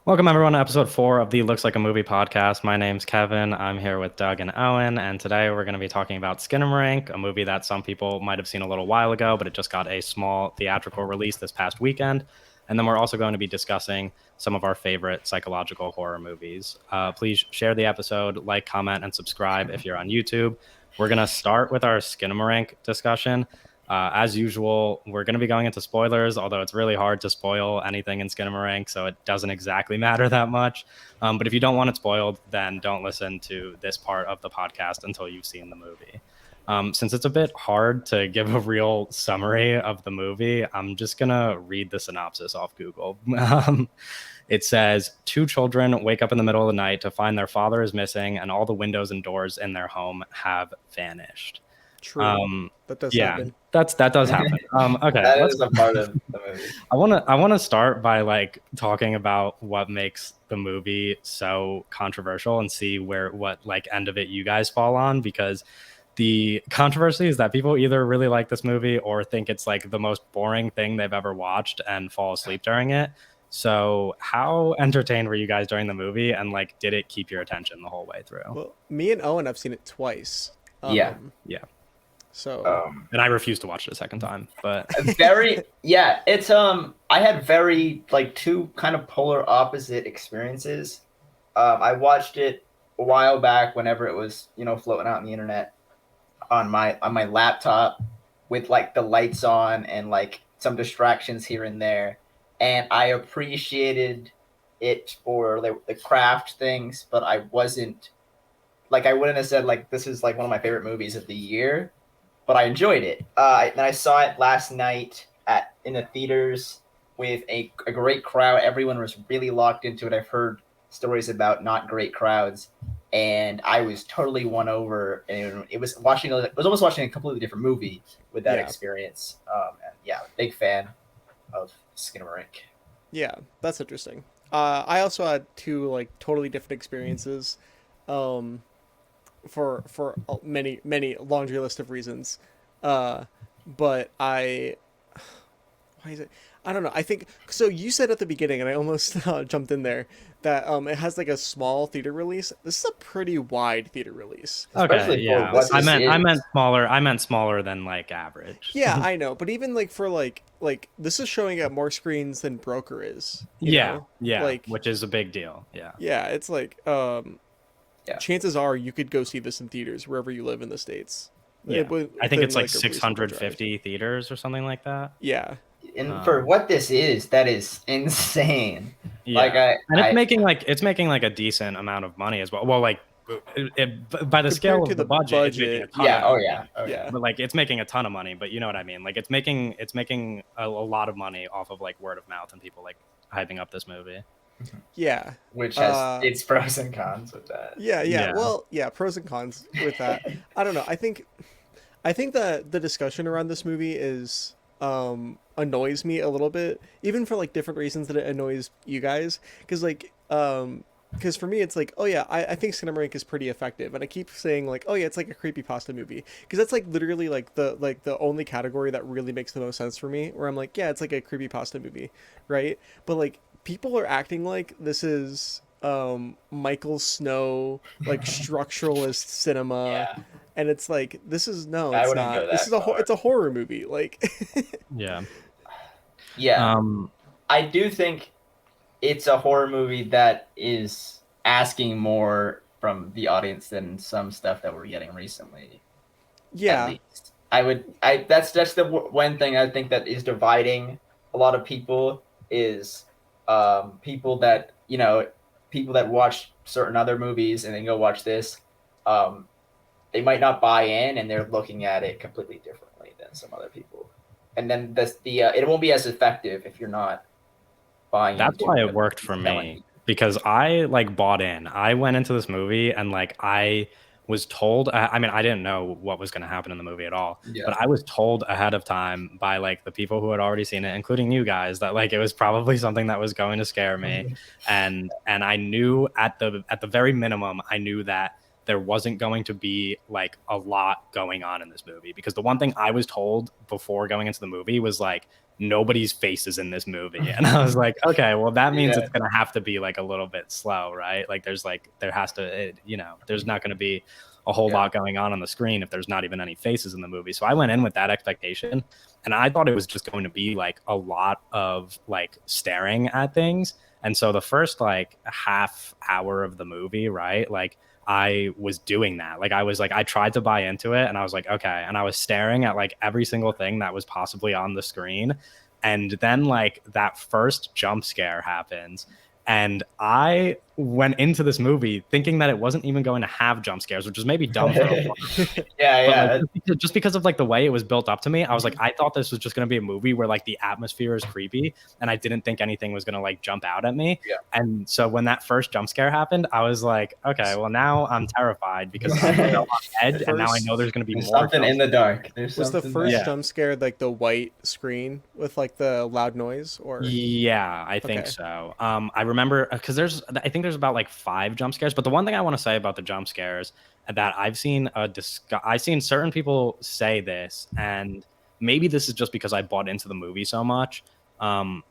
Welcome everyone to episode 4 of the Looks Like a Movie podcast. My name's Kevin. I'm here with Doug and Owen, and today we're going to be talking about Skinamarink, a movie that some people might have seen a little while ago, but it just got a small theatrical release this past weekend. And then we're also going to be discussing some of our favorite psychological horror movies. Please share the episode, like, comment, and subscribe if you're on YouTube. We're going to start with our Skinamarink discussion. As usual, we're going to be going into spoilers, although it's really hard to spoil anything in Skinamarink, so it doesn't exactly matter that much. But if you don't want it spoiled, then don't listen to this part of the podcast until you've seen the movie. Since it's a bit hard to give a real summary of the movie, I'm just going to read the synopsis off Google. It says, two children wake up in the middle of the night to find their father is missing and all the windows and doors in their home have vanished. True. That does happen. That does happen. Okay, that is a part of the movie. I want to start by talking about what makes the movie so controversial and see what end of it you guys fall on, because the controversy is that people either really like this movie or think it's like the most boring thing they've ever watched and fall asleep during it. So how entertained were you guys during the movie, and did it keep your attention the whole way through? Well, me and Owen have seen it twice. Yeah. So and I refused to watch it a second time, but it's I had very two kind of polar opposite experiences. I watched it a while back whenever it was floating out on the internet on my laptop with the lights on and some distractions here and there, and I appreciated it for the craft things, but I wasn't I wouldn't have said this is one of my favorite movies of the year. But I enjoyed it. And I saw it last night in the theaters with a great crowd. Everyone was really locked into it. I've heard stories about not great crowds, and I was totally won over. And it was almost watching a completely different movie with that experience. Big fan of Skinamarink. Yeah, that's interesting. I also had two totally different experiences. For many laundry list of reasons, but why is it? I don't know. I think so. You said at the beginning, and I almost jumped in there, that it has a small theater release. This is a pretty wide theater release. Okay, yeah. I meant smaller. I meant smaller than average. Yeah, I know. But even for this is showing at more screens than Broker is. Yeah, which is a big deal. Yeah. Yeah, it's chances are you could go see this in theaters wherever you live in the States. Yeah. I think it's 650 theaters or something like that. Yeah. And for what this is, that is insane. Yeah. It's making a decent amount of money as well. Well, by the scale of the budget. It's making a ton but it's making a ton of money, but you know what I mean? It's making a lot of money off of word of mouth and people hyping up this movie. Yeah, which has its pros and cons with that. Yeah. Well, pros and cons with that. I don't know. I think that the discussion around this movie is annoys me a little bit, even for different reasons that it annoys you guys. Because because for me it's I think Skinamarink is pretty effective, and I keep saying it's a creepypasta movie, because that's literally the only category that really makes the most sense for me, where I'm it's a creepypasta movie, right? But people are acting like this is Michael Snow structuralist cinema, and it's this is it's not. This is it's a horror movie. I do think it's a horror movie that is asking more from the audience than some stuff that we're getting recently. Yeah, at least. That's the one thing I think that is dividing a lot of people is people that watch certain other movies and then go watch this, they might not buy in, and they're looking at it completely differently than some other people, and then it won't be as effective if you're not buying. That's why it worked for me, because I bought in. I went into this movie and I was told, I didn't know what was going to happen in the movie at all, but I was told ahead of time by the people who had already seen it, including you guys, that it was probably something that was going to scare me. And I knew at the very minimum, I knew that there wasn't going to be a lot going on in this movie, because the one thing I was told before going into the movie was nobody's face is in this movie. And I was like, okay, well, that means it's going to have to be like a little bit slow, right? Like there has to, there's not going to be a whole lot going on the screen if there's not even any faces in the movie. So I went in with that expectation, and I thought it was just going to be like a lot of like staring at things. And so the first like half hour of the movie, right? Like I was doing that. Like I tried to buy into it, and I was like, okay. And I was staring at like every single thing that was possibly on the screen. And then like that first jump scare happens. And I went into this movie thinking that it wasn't even going to have jump scares, which was maybe dumb for a Yeah. Like, just because of like the way it was built up to me, I was like, I thought this was just going to be a movie where like the atmosphere is creepy, and I didn't think anything was going to like jump out at me. Yeah. And so when that first jump scare happened, I was like, okay, well now I'm terrified because I'm so on edge, and now I know there's going to be more something in the dark. Was the first jump scare like the white screen with like the loud noise, or? Yeah, I think so. I remember because I think there's about like 5 jump scares. But the one thing I want to say about the jump scares that I've seen I've seen certain people say this, and maybe this is just because I bought into the movie so much. I'm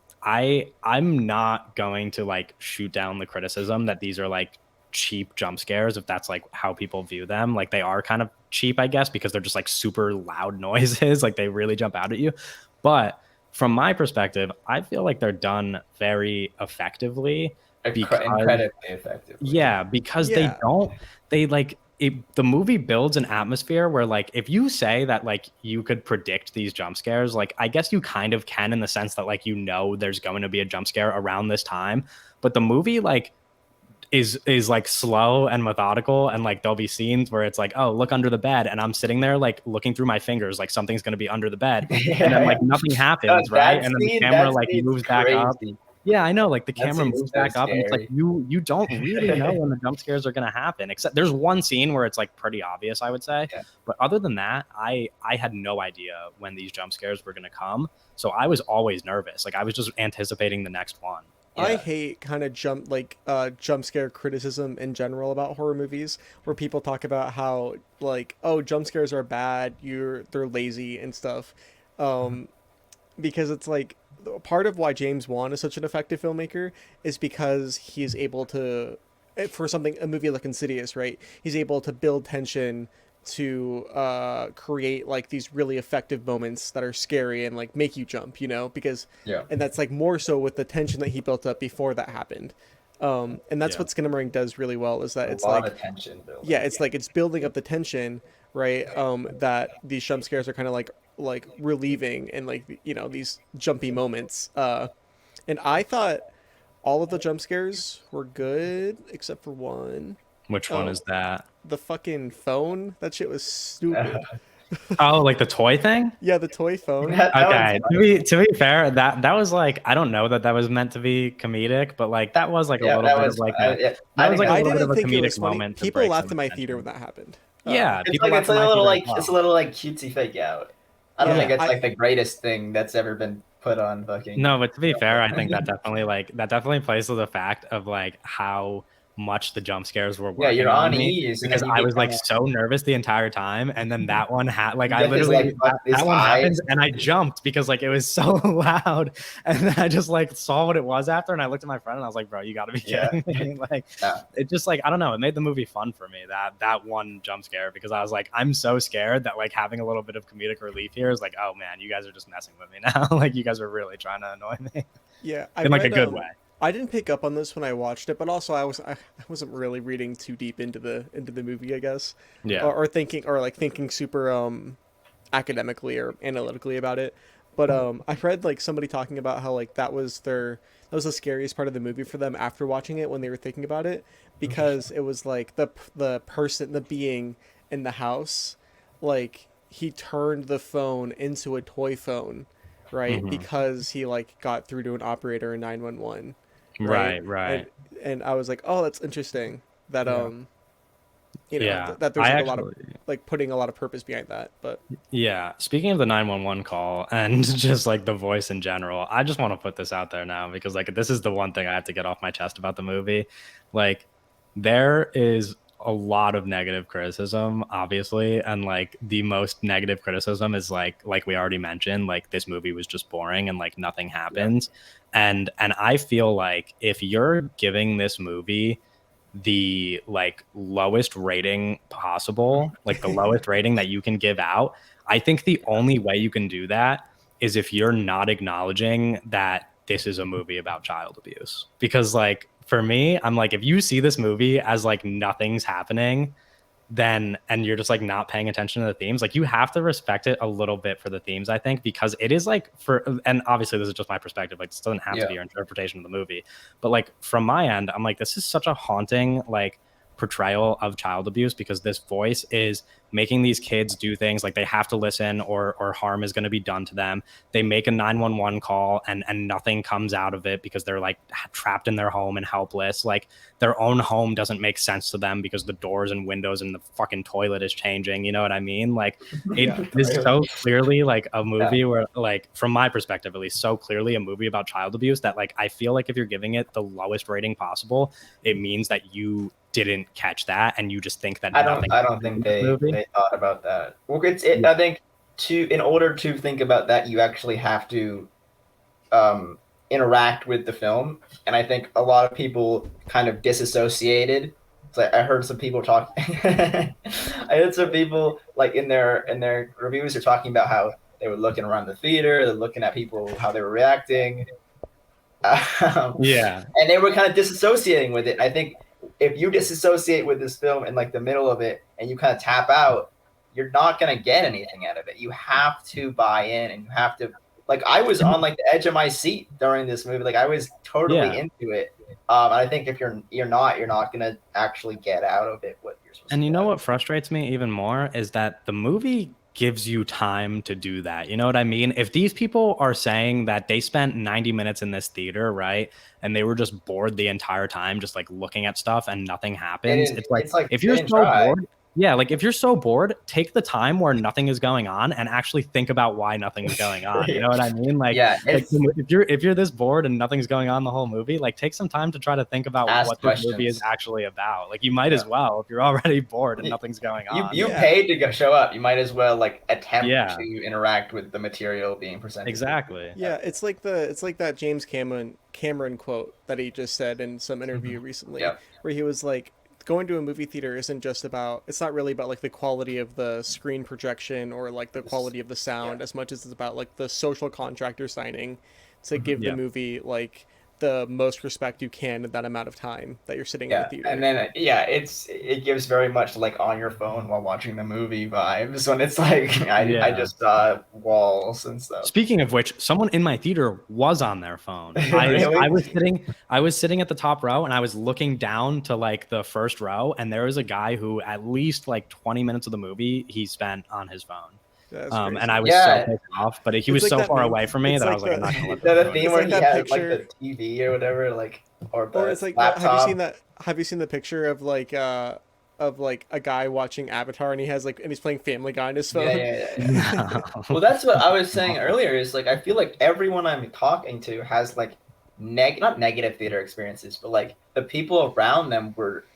not going to like shoot down the criticism that these are like cheap jump scares if that's like how people view them. Like they are kind of cheap, I guess, because they're just like super loud noises. Like they really jump out at you. But from my perspective, I feel like they're done very effectively. Incredibly effective. Yeah, because the movie builds an atmosphere where like if you say that like you could predict these jump scares, like I guess you kind of can in the sense that like there's going to be a jump scare around this time, but the movie like is like slow and methodical, and like there'll be scenes where it's like, oh, look under the bed, and I'm sitting there like looking through my fingers like something's going to be under the bed, and then like nothing happens, right? And then the camera like moves back up. Yeah, I know. Like the camera moves back up, and it's like you don't really know when the jump scares are going to happen. Except there's one scene where it's like pretty obvious, I would say. Yeah. But other than that, I had no idea when these jump scares were going to come, so I was always nervous. Like I was just anticipating the next one. Yeah. I hate kind of jump scare criticism in general about horror movies, where people talk about how like, oh, jump scares are bad, they're lazy and stuff, because it's like part of why James Wan is such an effective filmmaker is because he's able to, for a movie like Insidious, right? He's able to build tension to create like these really effective moments that are scary and like make you jump, because and that's like more so with the tension that he built up before that happened. And that's what Skinamarink does really well, is that it's like a lot of tension building. It's like it's building up the tension, right? That these jump scares are kind of like relieving, and like these jumpy moments. And I thought all of the jump scares were good except for one. Which one is that? The fucking phone. That shit was stupid. Oh, like the toy thing? Yeah, the toy phone. Okay. To be fair, that was like, I don't know that was meant to be comedic, but like that was like a little bit of like I didn't think it was funny. People laughed in my theater when that happened. Yeah, it's a little like cutesy fake out. I don't think it's like the greatest thing that's ever been put on fucking. No, but to be fair, I think that definitely plays to the fact of like how much the jump scares were working. Yeah, you're on ease because I was like so nervous the entire time, and then that one had like I literally that one happened and I jumped because like it was so loud, and then I just like saw what it was after, and I looked at my friend and I was like, bro, you got to be kidding me. Like it just like I don't know, it made the movie fun for me, that one jump scare, because I was like, I'm so scared that like having a little bit of comedic relief here is like, oh man, you guys are just messing with me now. Like you guys are really trying to annoy me. Yeah, in like a good way. I didn't pick up on this when I watched it, but also I wasn't really reading too deep into the movie, I guess. Yeah. Or thinking super academically or analytically about it. But I read like somebody talking about how like that was the scariest part of the movie for them after watching it, when they were thinking about it, because it was like the being in the house, like he turned the phone into a toy phone, right? Mm-hmm. Because he like got through to an operator in 911. Right. And I was like, oh, that's interesting that that there's like a lot of like putting a lot of purpose behind that. But yeah, speaking of the 911 call and just like the voice in general, I just want to put this out there now, because like this is the one thing I have to get off my chest about the movie. Like there is a lot of negative criticism, obviously, and like the most negative criticism is like we already mentioned, like this movie was just boring and like nothing happens. And I feel like if you're giving this movie the like lowest rating possible, like the lowest rating that you can give out, I think the only way you can do that is if you're not acknowledging that this is a movie about child abuse. Because like for me, I'm like, if you see this movie as like nothing's happening, then and you're just like not paying attention to the themes, like you have to respect it a little bit for the themes, I think, because it is like for, and obviously this is just my perspective, like this doesn't have to be your interpretation of the movie, but like from my end, I'm like, this is such a haunting like portrayal of child abuse, because this voice is making these kids do things like they have to listen or harm is going to be done to them. They make a 911 call and nothing comes out of it because they're like trapped in their home and helpless. Like their own home doesn't make sense to them because the doors and windows and the fucking toilet is changing. You know what I mean? Like it is so clearly like a movie where, like, from my perspective at least, so clearly a movie about child abuse that like I feel like if you're giving it the lowest rating possible, it means that you didn't catch that and you just think that I don't think they thought about that. Well, I think in order to think about that, you actually have to interact with the film, and I think a lot of people kind of disassociated. It's like I heard some people talk. I heard some people like in their reviews are talking about how they were looking around the theater, they're looking at people, how they were reacting. And they were kind of disassociating with it. I think if you disassociate with this film in like the middle of it and you kind of tap out, you're not going to get anything out of it. You have to buy in, and you have to, like, I was on like the edge of my seat during this movie. Like I was totally into it. I think if you're not going to actually get out of it what you're supposed to. And you know what frustrates me even more is that the movie gives you time to do that. You know what I mean? If these people are saying that they spent 90 minutes in this theater, right, and they were just bored the entire time, just like looking at stuff and nothing happens, it's like if you're so bored, like if you're so bored, take the time where nothing is going on and actually think about why nothing is going on. You know what I mean? Like, like if you're this bored and nothing's going on the whole movie, like take some time to try to think about what this movie is actually about. Like you might as well, if you're already bored and nothing's going on. You paid to show up. You might as well like attempt to interact with the material being presented. Exactly. Yeah, it's like that James Cameron quote that he just said in some interview recently, where he was like, going to a movie theater isn't just about, it's not really about like the quality of the screen projection or like the quality of the sound as much as it's about like the social contract you're signing to give the movie like the most respect you can in that amount of time that you're sitting in the theater. And then it gives very much like on your phone while watching the movie vibes when it's like I just saw walls and stuff. Speaking of which, someone in my theater was on their phone. I was sitting at the top row and I was looking down to like the first row, and there was a guy who at least like 20 minutes of the movie he spent on his phone. And I was so pissed off, but he was like so far away from me that I was like, I'm not gonna let that. The theme where he had like the TV or whatever, like or it's like laptop. Have you seen the picture of like a guy watching Avatar and he's playing Family Guy on his phone? Yeah. Well, that's what I was saying earlier. Is like I feel like everyone I'm talking to has like not negative theater experiences, but like the people around them were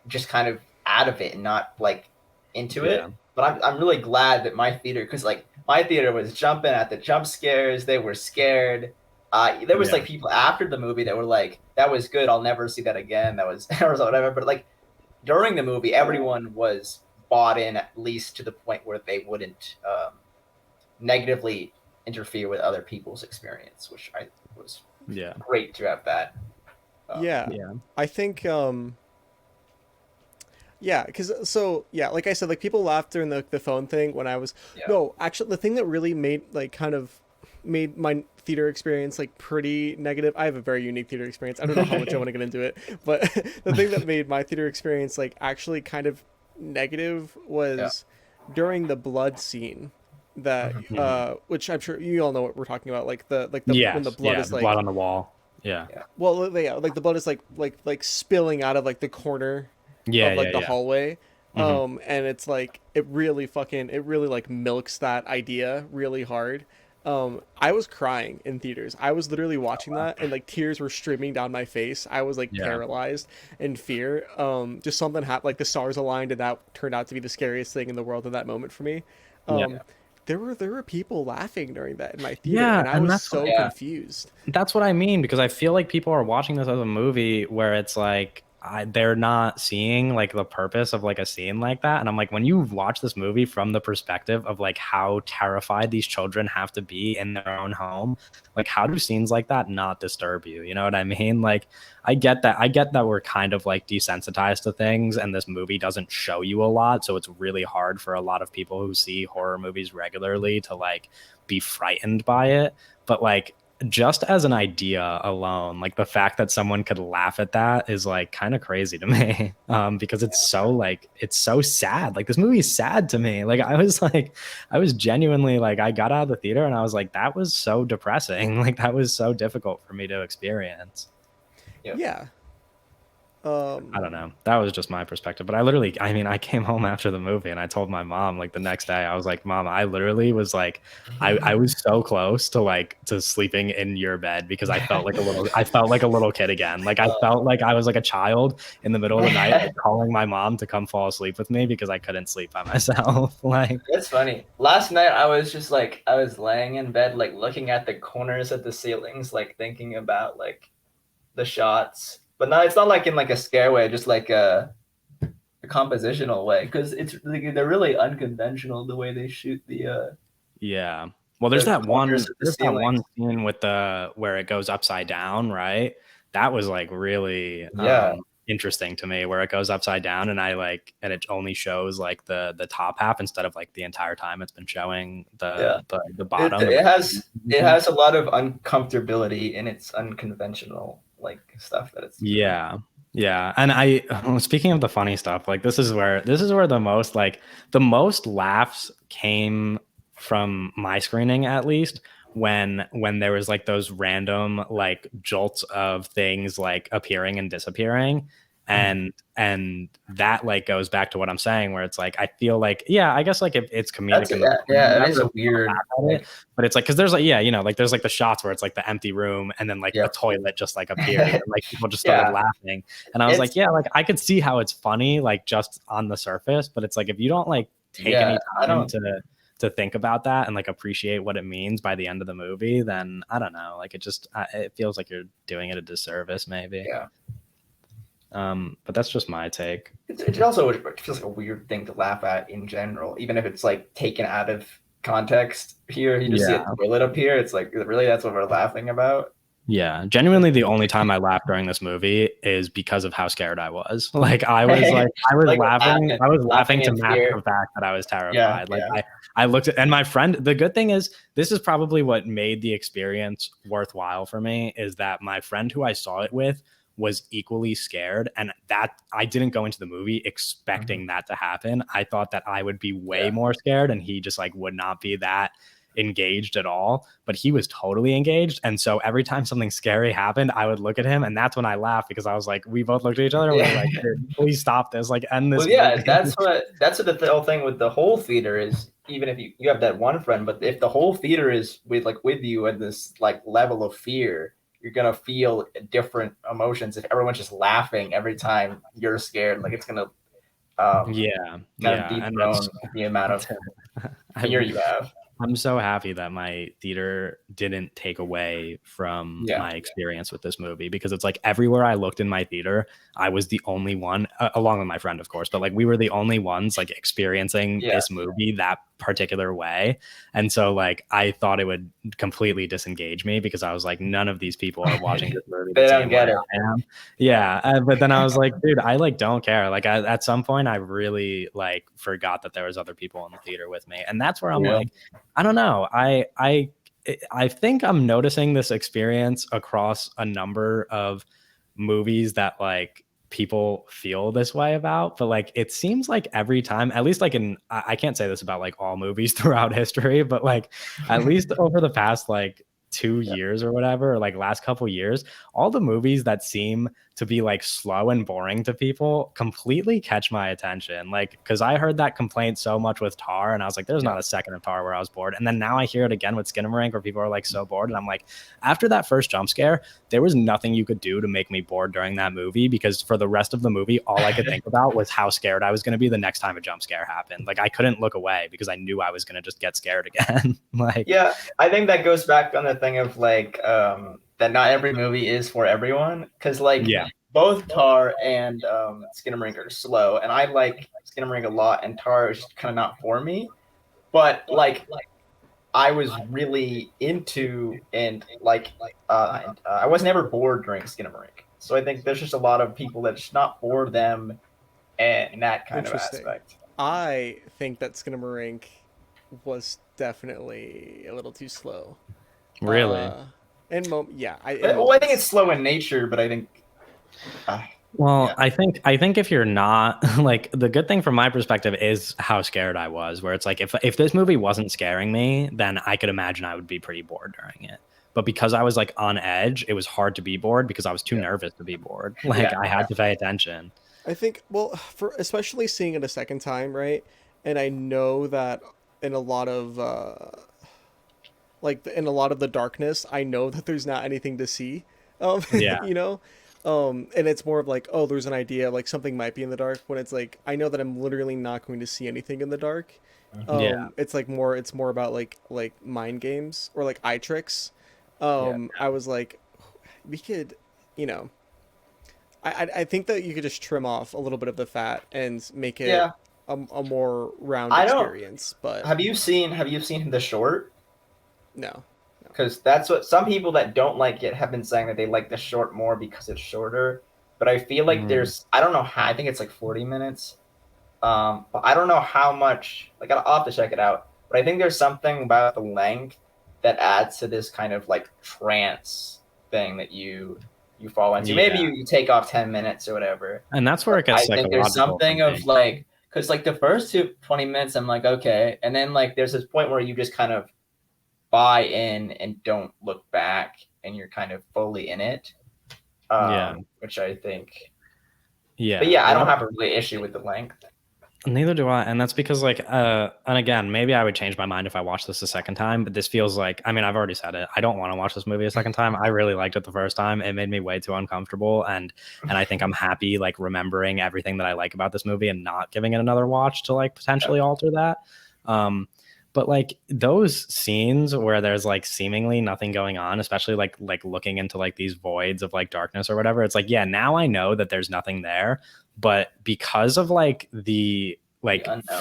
just kind of out of it and not like into it. But I'm really glad that my theater, because like my theater was jumping at the jump scares. They were scared. There was like people after the movie that were like, "That was good. I'll never see that again." That was or whatever. But like during the movie, everyone was bought in at least to the point where they wouldn't negatively interfere with other people's experience, which I was great to have that. I think. Yeah, because like I said, like people laughed during the phone thing when I was no, actually the thing that really made my theater experience like pretty negative. I have a very unique theater experience. I don't know how much I want to get into it, but the thing that made my theater experience like actually kind of negative was during the blood scene. That which I'm sure you all know what we're talking about, like when the blood is like blood on the wall. Well, like the blood is like spilling out of like the corner. Of like the hallway, and it's like it really like milks that idea really hard, I was crying in theaters. I was literally watching that, and like tears were streaming down my face. I was like Yeah. paralyzed in fear. Just something happened, like the stars aligned, and that turned out to be the scariest thing in the world at that moment for me. Yeah. Um, there were people laughing during that in my theater, Yeah. and I And was that's what so Yeah. confused. That's what I mean, because I feel like people are watching this as a movie where it's like they're not seeing like the purpose of like a scene like that. And I'm like, when you watch this movie from the perspective of like how terrified these children have to be in their own home, like how do scenes like that not disturb you? You know what I mean? Like I get that. I get that we're kind of like desensitized to things, and this movie doesn't show you a lot. So it's really hard for a lot of people who see horror movies regularly to like be frightened by it. But like just as an idea alone, like the fact that someone could laugh at that is like kind of crazy to me. Because it's so sad. Like this movie is sad to me. Like I was genuinely like, I got out of the theater and I was like, that was so depressing. Like that was so difficult for me to experience. Yep. Yeah. I don't know. That was just my perspective. But I mean, I came home after the movie and I told my mom like the next day, I was like, Mom, I literally was like, I was so close to like to sleeping in your bed because I felt like a little kid again. Like I felt like I was like a child in the middle of the night, like calling my mom to come fall asleep with me because I couldn't sleep by myself. Like, That's funny. Last night I was just like I was laying in bed like looking at the corners of the ceilings, like thinking about like the shots. But no, it's not like in like a scare way, just like a compositional way, because it's like, they're really unconventional the way they shoot yeah. Well, the corners of the there's that one ceilings. scene with the where it goes upside down, right? That was like really Yeah. interesting to me where it goes upside down and and it only shows like the top half instead of like the entire time it's been showing Yeah. the It, bottom. it has a lot of uncomfortability in its unconventional like stuff that it's doing. Yeah. Yeah. And speaking of the funny stuff, like this is where the most laughs came from my screening at least when there was like those random like jolts of things like appearing and disappearing. And that like goes back to what I'm saying, where it's like I feel like, yeah, I guess like if it's comedic in the moment, Yeah, not it is really a weird laugh at it, but it's like because there's like like there's like the shots where it's like the empty room and then like a toilet just like appeared and like people just started Yeah. laughing, and I was It's like, yeah, like I could see how it's funny like just on the surface, but it's like if you don't like take any I time don't to think about that and like appreciate what it means by the end of the movie, then I don't know, like it feels like you're doing it a disservice maybe. yeah. But that's just my take. It also feels like a weird thing to laugh at in general, even if it's like taken out of context. Here, you just see a toilet up here. It's like really that's what we're laughing about. Yeah, genuinely, the only time I laughed during this movie is because of how scared I was. Like I was Like laughing to in match fear. the fact that I was terrified. Yeah, Like yeah. I looked at, and my friend. The good thing is, this is probably what made the experience worthwhile for me. Is that my friend who I saw it with was equally scared, and that I didn't go into the movie expecting that to happen. I thought that I would be way more scared, and he just like would not be that engaged at all, but he was totally engaged. And so every time something scary happened, I would look at him, and that's when I laughed because I was like, we both looked at each other and we were like, dude, please stop this, like end this. Well, yeah, movie. that's what the whole thing with the whole theater is. Even if you have that one friend, but if the whole theater is with you at this like level of fear, you're gonna feel different emotions. If everyone's just laughing every time you're scared, like it's gonna yeah, kind of dethrone the amount of fear you have. I'm so happy that my theater didn't take away from my experience with this movie, because it's like everywhere I looked in my theater, I was the only one, along with my friend, of course, but like we were the only ones like experiencing this movie that particular way. And so like I thought it would completely disengage me because I was like, none of these people are watching this movie They the don't same get way it. I am. Yeah, but then I was like, dude, I like don't care. Like at some point I really like forgot that there was other people in the theater with me, and that's where I'm like, I don't know. I think I'm noticing this experience across a number of movies that like people feel this way about, but like it seems like every time, at least like I can't say this about like all movies throughout history, but like at least over the past like 2 years or whatever, or like last couple years, all the movies that seem to be like slow and boring to people completely catch my attention. Like, because I heard that complaint so much with Tar, and I was like, there's not a second of Tar where I was bored. And then now I hear it again with Skinamarink, where people are like so bored, and I'm like, after that first jump scare, there was nothing you could do to make me bored during that movie, because for the rest of the movie, all I could think about was how scared I was going to be the next time a jump scare happened. Like, I couldn't look away because I knew I was going to just get scared again. Like, yeah, I think that goes back on the thing of like that not every movie is for everyone, because like both Tar and Skinamarink are slow, and I like Skinamarink a lot, and Tar is just kind of not for me. But like I was really into and I was never bored during Skinamarink. So I think there's just a lot of people that just not for them and that kind of aspect. I think that Skinamarink was definitely a little too slow. Really? I think it's slow in nature, but I think. I think if you're not like, the good thing from my perspective is how scared I was, where it's like if this movie wasn't scaring me, then I could imagine I would be pretty bored during it. But because I was like on edge, it was hard to be bored because I was too nervous to be bored. Like, I had to pay attention. I think, well, for especially seeing it a second time, right? And I know that in a lot of in a lot of the darkness, I know that there's not anything to see. You know? And it's more of like, oh, there's an idea, like something might be in the dark, when it's like, I know that I'm literally not going to see anything in the dark. It's like it's more about like mind games or like eye tricks. I was like, we could, you know, I think that you could just trim off a little bit of the fat and make it a more round experience. But have you seen the short? No. Because that's what some people that don't like it have been saying, that they like the short more because it's shorter. But I feel like I don't know how, I think it's like 40 minutes. But I don't know how much, like I'll have to check it out. But I think there's something about the length that adds to this kind of like trance thing that you fall into. Maybe you take off 10 minutes or whatever. And that's where it gets I think there's something of like, because like the first 20 minutes, I'm like, okay. And then like there's this point where you just kind of buy in and don't look back, and you're kind of fully in it. Which I think. But I don't have a really issue with the length. Neither do I. And that's because like, and again, maybe I would change my mind if I watched this a second time, but this feels like, I mean, I've already said it, I don't want to watch this movie a second time. I really liked it the first time. It made me way too uncomfortable. And I think I'm happy like remembering everything that I like about this movie and not giving it another watch to like potentially alter that. But like those scenes where there's like seemingly nothing going on, especially like looking into like these voids of like darkness or whatever, it's like, yeah, now I know that there's nothing there. But because of like the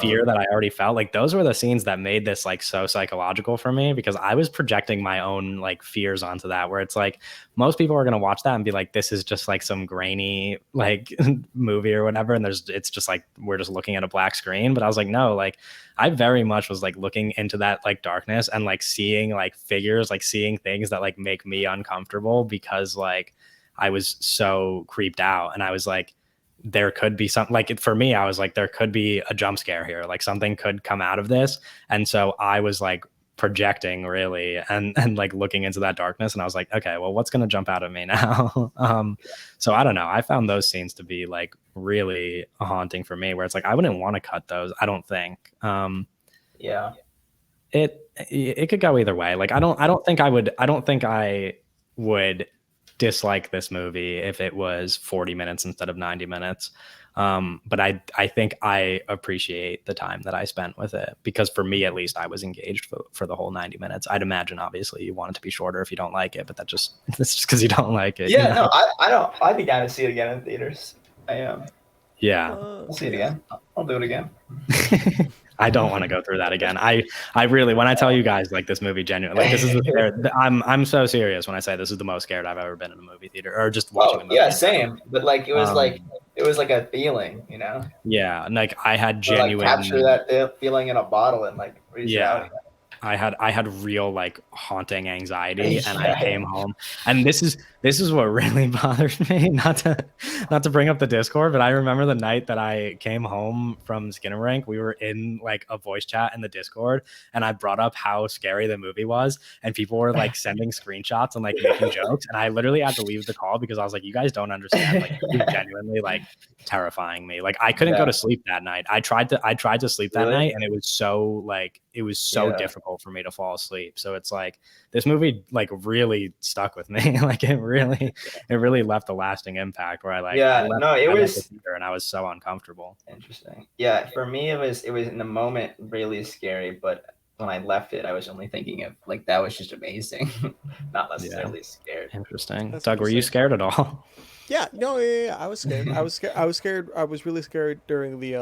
fear that I already felt, like those were the scenes that made this like so psychological for me, because I was projecting my own like fears onto that, where it's like most people are going to watch that and be like, this is just like some grainy like movie or whatever, and it's just like we're just looking at a black screen. But I was like, no, like I very much was like looking into that like darkness and like seeing like figures, like seeing things that like make me uncomfortable, because like I was so creeped out. And I was like, there could be something, like for me, I was like, there could be a jump scare here, like something could come out of this. And so I was like projecting really and like looking into that darkness, and I was like, okay, well, what's going to jump out at me now? So I don't know, I found those scenes to be like really haunting for me, where it's like I wouldn't want to cut those, I don't think. It could go either way. Like I don't think I would dislike this movie if it was 40 minutes instead of 90 minutes. But I think I appreciate the time that I spent with it, because for me, at least, I was engaged for the whole 90 minutes. I'd imagine, obviously, you want it to be shorter if you don't like it, but that's just because you don't like it. Yeah, you know? No, I don't. I'd be down to see it again in theaters. I am. Yeah. I'll see it again. I'll do it again. I don't want to go through that again. I really, when I tell you guys like this movie, genuinely, like this is I'm so serious when I say this is the most scared I've ever been in a movie theater, or just watching a movie. Yeah, same. But like it was like a feeling, you know. Yeah, and like I had genuine capture that feeling in a bottle and like yeah. I had real like haunting anxiety, and I Yeah. came home, and this is what really bothers me. Not to bring up the Discord, but I remember the night that I came home from Skinamarink, we were in like a voice chat in the Discord, and I brought up how scary the movie was, and people were like sending screenshots and like making jokes, and I literally had to leave the call because I was like, you guys don't understand, like this is genuinely like terrifying me. Like I couldn't go Yeah. to sleep that night. I tried to sleep that Really? night, and it was so like it was so Yeah. difficult for me to fall asleep. So it's like this movie like really stuck with me. Like it really left a lasting impact where Yeah. No, it I left the was theater and I was so uncomfortable. interesting. Yeah, for me it was in the moment really scary, but when I left it, I was only thinking of like that was just amazing, not Yeah. necessarily scared. Interesting. That's Doug, were you interesting. scared at all? Yeah, no, yeah. I was scared. I was scared. I was scared. I was really scared during the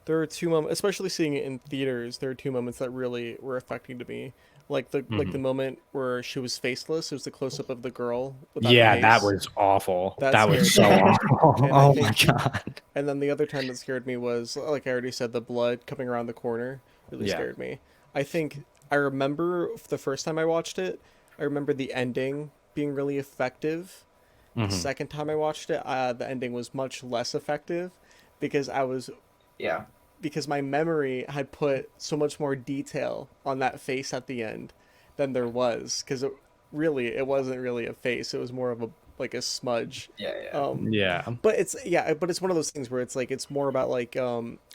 There are two moments, especially seeing it in theaters. There are two moments that really were affecting to me, like the Mhm. moment where she was faceless. It was the close up of the girl without a Yeah, that face. was awful. That That was scared so me. awful. And I Oh my think, god. and then the other time that scared me was, like I already said, the blood coming around the corner really Yeah. scared me. I think I remember the first time I watched it. I remember the ending being really effective. The Hmm. second time I watched it, the ending was much less effective because Yeah. because my memory had put so much more detail on that face at the end than there was because it wasn't really a face. It was more of a like a smudge. Yeah, yeah. um Yeah. but it's one of those things where it's like it's more about like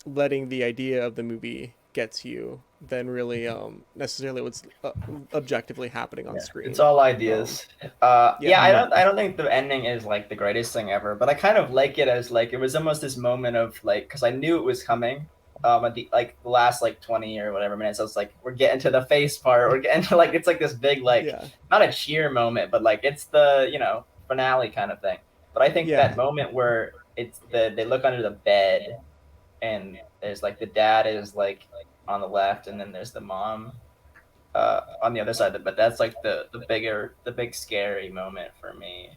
letting the idea of the movie get to you than really necessarily what's objectively happening on Yeah, it's screen. all um ideas. yeah. Yeah, Yeah. I don't think the ending is like the greatest thing ever, but I kind of like it as like it was almost this moment of like because I knew it was coming. At the like the last like 20 or whatever minutes, I was like, we're getting to the face part. We're getting to like it's like this big like Yeah. not a cheer moment, but like it's the finale kind of thing. But I think Yeah. that moment where it's they look under the bed and there's like the dad is like on the left and then there's the mom on the other side. But that's like the big scary moment for me.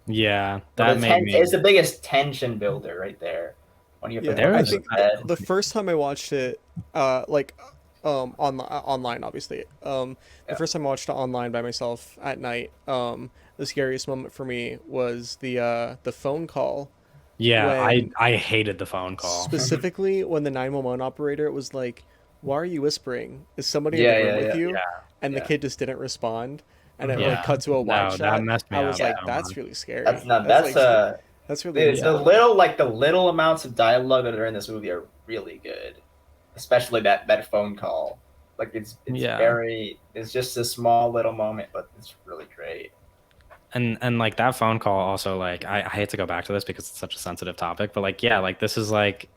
Yeah. But That made me it's the biggest tension builder right there when you have to Yeah, look I there's under the think bed. the first time I watched it, like, online, obviously. The Yeah, first time I watched it online by myself at night, the scariest moment for me was the phone call yeah, when, I hated the phone call. specifically when the 911 operator was like, "Why are you whispering? Is somebody in the yeah, room yeah, with yeah, you?" Yeah. And the yeah. kid just didn't respond, and it Mhm. like Yeah. cut to a wide No, that shot. messed I me was up Yeah, like, so "That's much. really scary. that's not That's that's like that's really the Yeah. unsettling." little like the little amounts of dialogue that are in this movie are really good, especially that phone call. Like it's Yeah. very it's just a small little moment, but it's really great. And like that phone call also like I hate to go back to this because it's such a sensitive topic, but like yeah, like this is like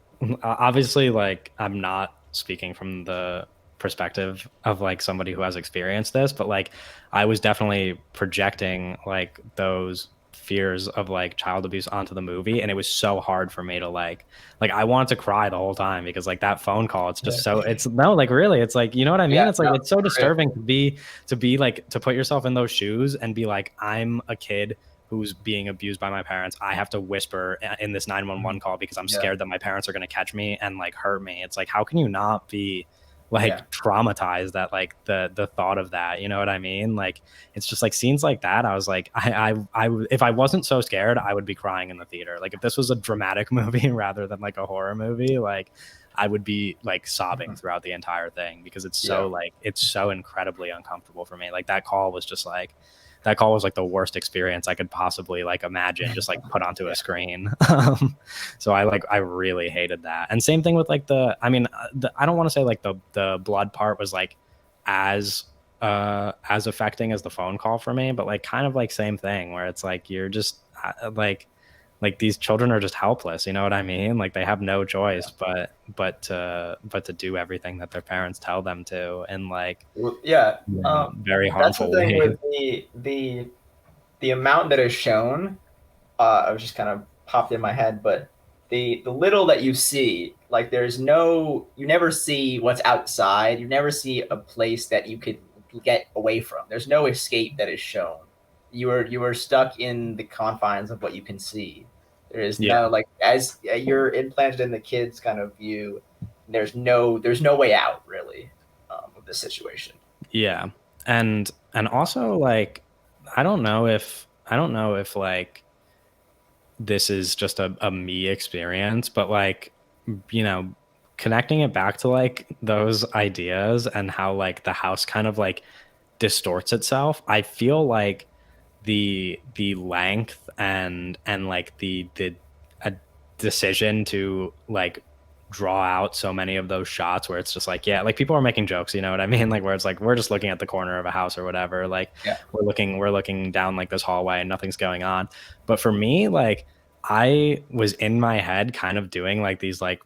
obviously like I'm not speaking from the perspective of like somebody who has experienced this, but like I was definitely projecting like those fears of like child abuse onto the movie, and it was so hard for me to like I wanted to cry the whole time because like that phone call, it's just so it's no like really it's like you know what I mean, Yeah, it's like no, it's so for real. disturbing to be like to put yourself in those shoes and be like I'm a kid who's being abused by my parents. I have to whisper in this 911 call because I'm Yeah, scared that my parents are going to catch me and like hurt me. It's like how can you not be yeah, like traumatized at like the thought of that, you know what I mean? Like it's just like scenes like that. I was like if I wasn't so scared I would be crying in the theater. Like if this was a dramatic movie rather than like a horror movie, like I would be like sobbing mhm, throughout the entire thing because yeah, it's so incredibly uncomfortable for me. Like that call was just like that call was like the worst experience I could possibly like imagine just like put onto yeah, a screen. So I really hated that. And same thing with like I don't want to say like the blood part was like as as affecting as the phone call for me, but like kind of like same thing where it's like you're just like these children are just helpless, you know what I mean? Like they have no choice but to do everything that their parents tell them to, and like yeah. very That's the harmful thing ways. with the amount that is shown. I was just kind of popped in my head, but the little that you see, like you never see what's outside. You never see a place that you could get away from. There's no escape that is shown. You are stuck in the confines of what you can see. There is Yeah. no like as you're implanted in the kid's kind of view. There's no way out really this situation. Yeah. And also like I don't know if like this is just a me experience, but like, you know, connecting it back to like those ideas and how like the house kind of like distorts itself. I feel like the length and like the a decision to like draw out so many of those shots where it's just like, yeah, like people are making jokes, you know what I mean, like where it's like we're just looking at the corner of a house or whatever, like Yeah. we're looking down like this hallway and nothing's going on. But for me, like I was in my head kind of doing like these like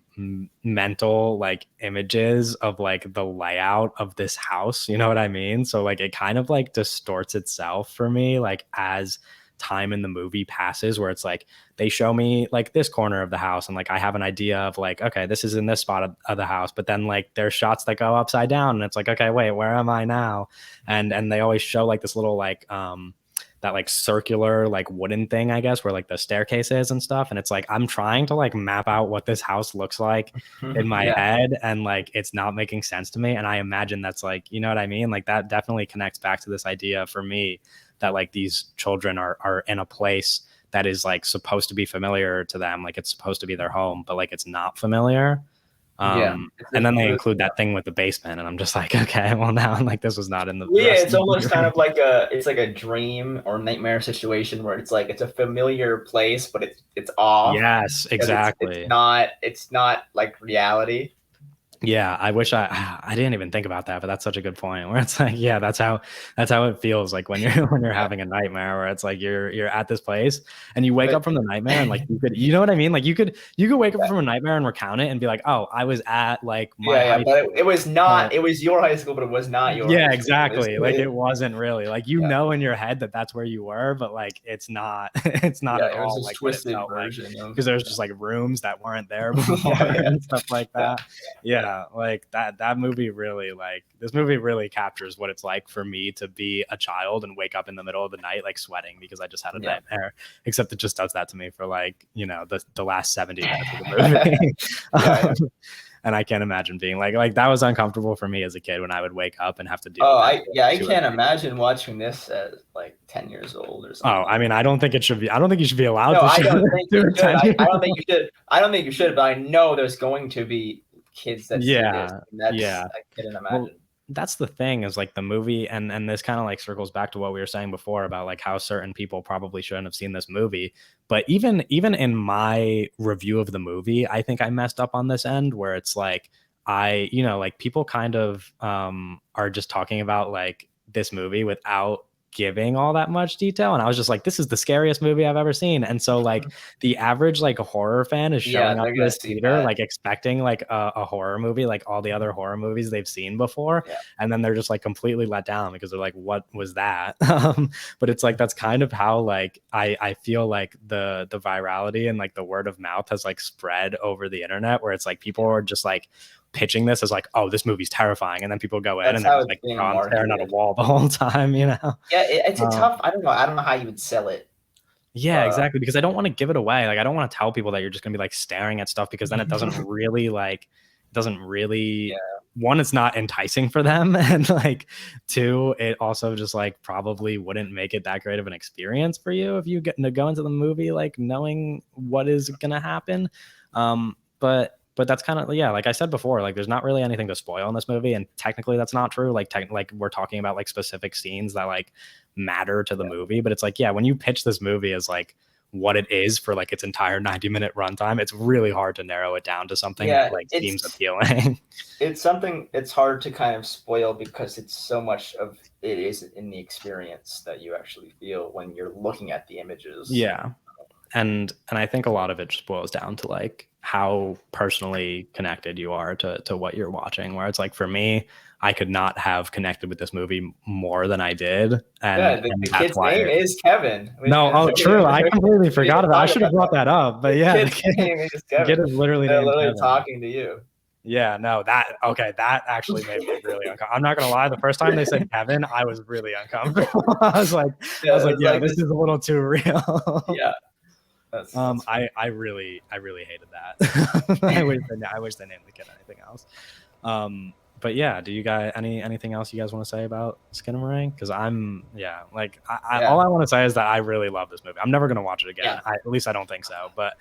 mental like images of like the layout of this house, you know what I mean? So like it kind of like distorts itself for me like as time in the movie passes, where it's like they show me like this corner of the house and like I have an idea of like, okay, this is in this spot of the house, but then like there's shots that go upside down and it's like, okay, wait, where am I now? And they always show like this little like that like circular like wooden thing, I guess, where like the staircase is and stuff. And it's like I'm trying to like map out what this house looks like in my Yeah. head, and like it's not making sense to me. And I imagine that's like, you know what I mean? Like that definitely connects back to this idea for me that like these children are in a place that is like supposed to be familiar to them, like it's supposed to be their home, but like it's not familiar. Yeah. And then they include that thing with the basement, and I'm just like, okay, well now like this was not in the Yeah, rest it's of the almost movie. kind of like it's like a dream or nightmare situation where it's like it's a familiar place, but it's off Yes, because exactly. it's not like reality. Yeah, I wish I didn't even think about that, but that's such a good point. Where it's like, yeah, that's how it feels like when you're when you're Yeah. having a nightmare, where it's like you're at this place and you wake But up from the nightmare and like you know what I mean? Like you could wake up from a nightmare and recount it and be like, oh, I was at like my yeah, high but school. it was not. It was your high school, but it was not your Yeah, high school. exactly. Like it wasn't really like, you Yeah. know, in your head that that's where you were, but like it's not it's not at It was all this like what it twisted felt like, version of because there's just like rooms that weren't there before yeah. and stuff like Yeah. that. Yeah, like that movie really, like this movie really captures what it's like for me to be a child and wake up in the middle of the night like sweating because I just had a Yeah. nightmare. Except it just does that to me for like, you know, the last 70 minutes of the movie. Yeah. And I can't imagine being like that was uncomfortable for me as a kid when I would wake up and have to deal Oh, with that. I can't imagine watching this at like 10 years old or something. Oh, I mean, I don't think it should be. I don't think you should be allowed No, to. I don't think you should. I don't think you you should. I don't think you should. But I know there's going to be kids that see this. Yeah, And that's yeah. I couldn't imagine. Well, that's the thing, is like the movie, and this kind of like circles back to what we were saying before about like how certain people probably shouldn't have seen this movie. But even in my review of the movie, I think I messed up on this end, where it's like you know, like people kind of are just talking about like this movie without giving all that much detail, and I was just like, this is the scariest movie I've ever seen. And so like the average like horror fan is Yeah, showing up they're to gonna this see theater that. like expecting like a horror movie like all the other horror movies they've seen before. Yeah. And then they're just like completely let down because they're like, what was that? But it's like that's kind of how like I feel like the virality and like the word of mouth has like spread over the internet, where it's like people are just like pitching this as like, oh, this movie's terrifying, and then people go in That's and they're how just it's like, being oh, I'm staring at a marketed. wall the whole time, you know? Yeah, it's a Um, tough. I don't know. I don't know how you would sell it. Yeah, exactly. Because I don't want to give it away. Like I don't want to tell people that you're just gonna be like staring at stuff, because then it doesn't really Yeah. one, it's not enticing for them. And like two, it also just like probably wouldn't make it that great of an experience for you if you get to go into the movie like knowing what is gonna happen. But that's kind of, yeah, like I said before, like there's not really anything to spoil in this movie, and technically that's not true. Like like we're talking about like specific scenes that like matter to the movie, but it's like, yeah, when you pitch this movie as like what it is for like its entire 90-minute runtime, it's really hard to narrow it down to something that like seems appealing. It's something it's hard to kind of spoil because it's so much of it is in the experience that you actually feel when you're looking at the images. Yeah. And I think a lot of it just boils down to like how personally connected you are to what you're watching, where it's like for me, I could not have connected with this movie more than I did. And, the that's kid's why name is Kevin. No, true. I completely forgot about it. I should have brought that up. But yeah, the kid's name is Kevin. The kid is literally They're named literally Kevin. talking to you. Yeah, no, that actually made me really uncomfortable. I'm not gonna lie, the first time they said Kevin, I was really uncomfortable. I was like, yeah, this is a little too real. Yeah. That's I really hated that. I wish they named the kid anything else. but yeah, do you guys anything else you guys want to say about Skinamarink? Because all I want to say is that I really love this movie. I'm never gonna watch it again. Yeah. At least I don't think so. But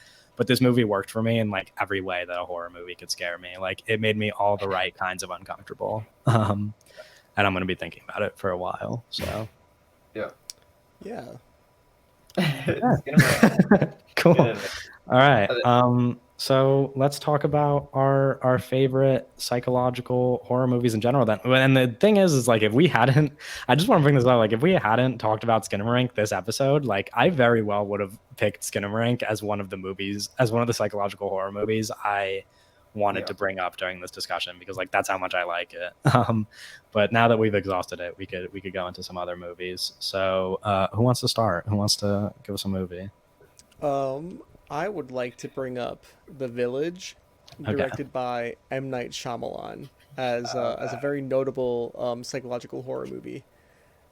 this movie worked for me in like every way that a horror movie could scare me. Like it made me all the right kinds of uncomfortable. And I'm gonna be thinking about it for a while. So Yeah. cool. Good. All right. So let's talk about our favorite psychological horror movies in general then. And the thing is like if we hadn't, I just want to bring this up, like if we hadn't talked about Skinamarink this episode, like I very well would have picked Skinamarink as one of the psychological horror movies I wanted to bring up during this discussion, because like that's how much I like it. But now that we've exhausted it, we could go into some other movies. So who wants to start? Who wants to give us a movie? I would like to bring up The Village, directed by M. Night Shyamalan, as a very notable psychological horror movie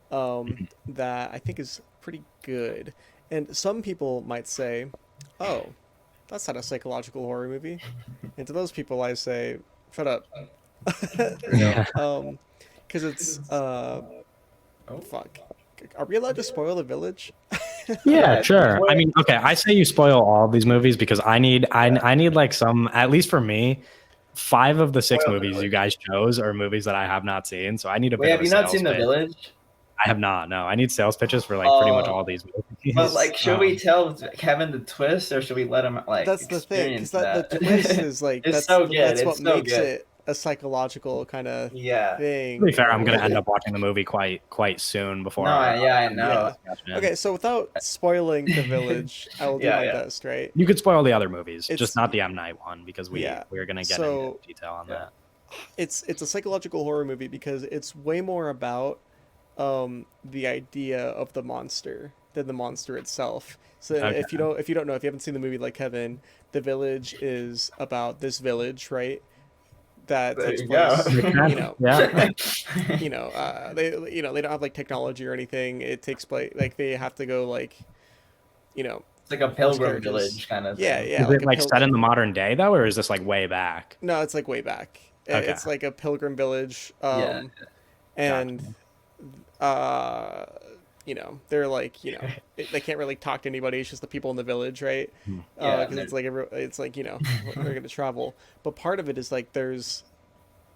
that I think is pretty good. And some people might say, "Oh, that's not a psychological horror movie," and to those people, I say, "Shut up," Yeah. because it's fuck. Are we allowed to spoil The Village? Yeah, sure. I mean, okay, I say you spoil all of these movies because I need like some, at least for me, 5 of the 6 movies you guys chose are movies that I have not seen. So I need a bit of have a you not sales seen The pitch. Village? I have not. No, I need sales pitches for like pretty much all these movies. But like, should we tell Kevin the twist, or should we let him like? That's the thing, experience because the twist is like It's that's so good. that's It's what so makes good. it a psychological kind of Yeah. thing. To be fair, I'm gonna end up watching the movie quite soon before. No, I know. Okay, so without spoiling The Village, I will do my best, right? You could spoil the other movies, It's- just not the M. Night one, because we're gonna get into detail on that. It's a psychological horror movie because it's way more about the idea of the monster than the monster itself. So if you don't know, if you haven't seen the movie like Kevin, The Village is about this village, right? That There takes you place, go. Yeah. they don't have like technology or anything. It takes place like they have to go like, It's like a pilgrim characters. village kind of thing. yeah. Is it like set in the modern day though, or is this like way back? No, it's like way back. Okay. It's like a pilgrim village. And they're like, they can't really talk to anybody. It's just the people in the village, right? Because it's like they're gonna travel. But part of it is like there's,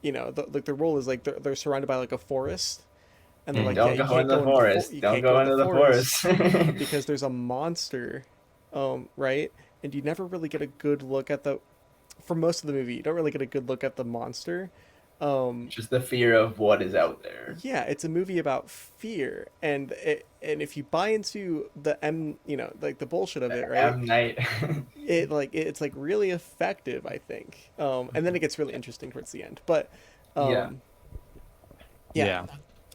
the role is like they're surrounded by like a forest, and they're like, Don't you go can't in the go forest. you Don't can't go in into the forest. because there's a monster, right? And you never really get a good look at for most of the movie. You don't really get a good look at the monster. Just the fear of what is out there. Yeah, it's a movie about fear, and if you buy into the like the bullshit of it, right? M. Night. It's like really effective, I think. And then it gets really interesting towards the end. But Yeah.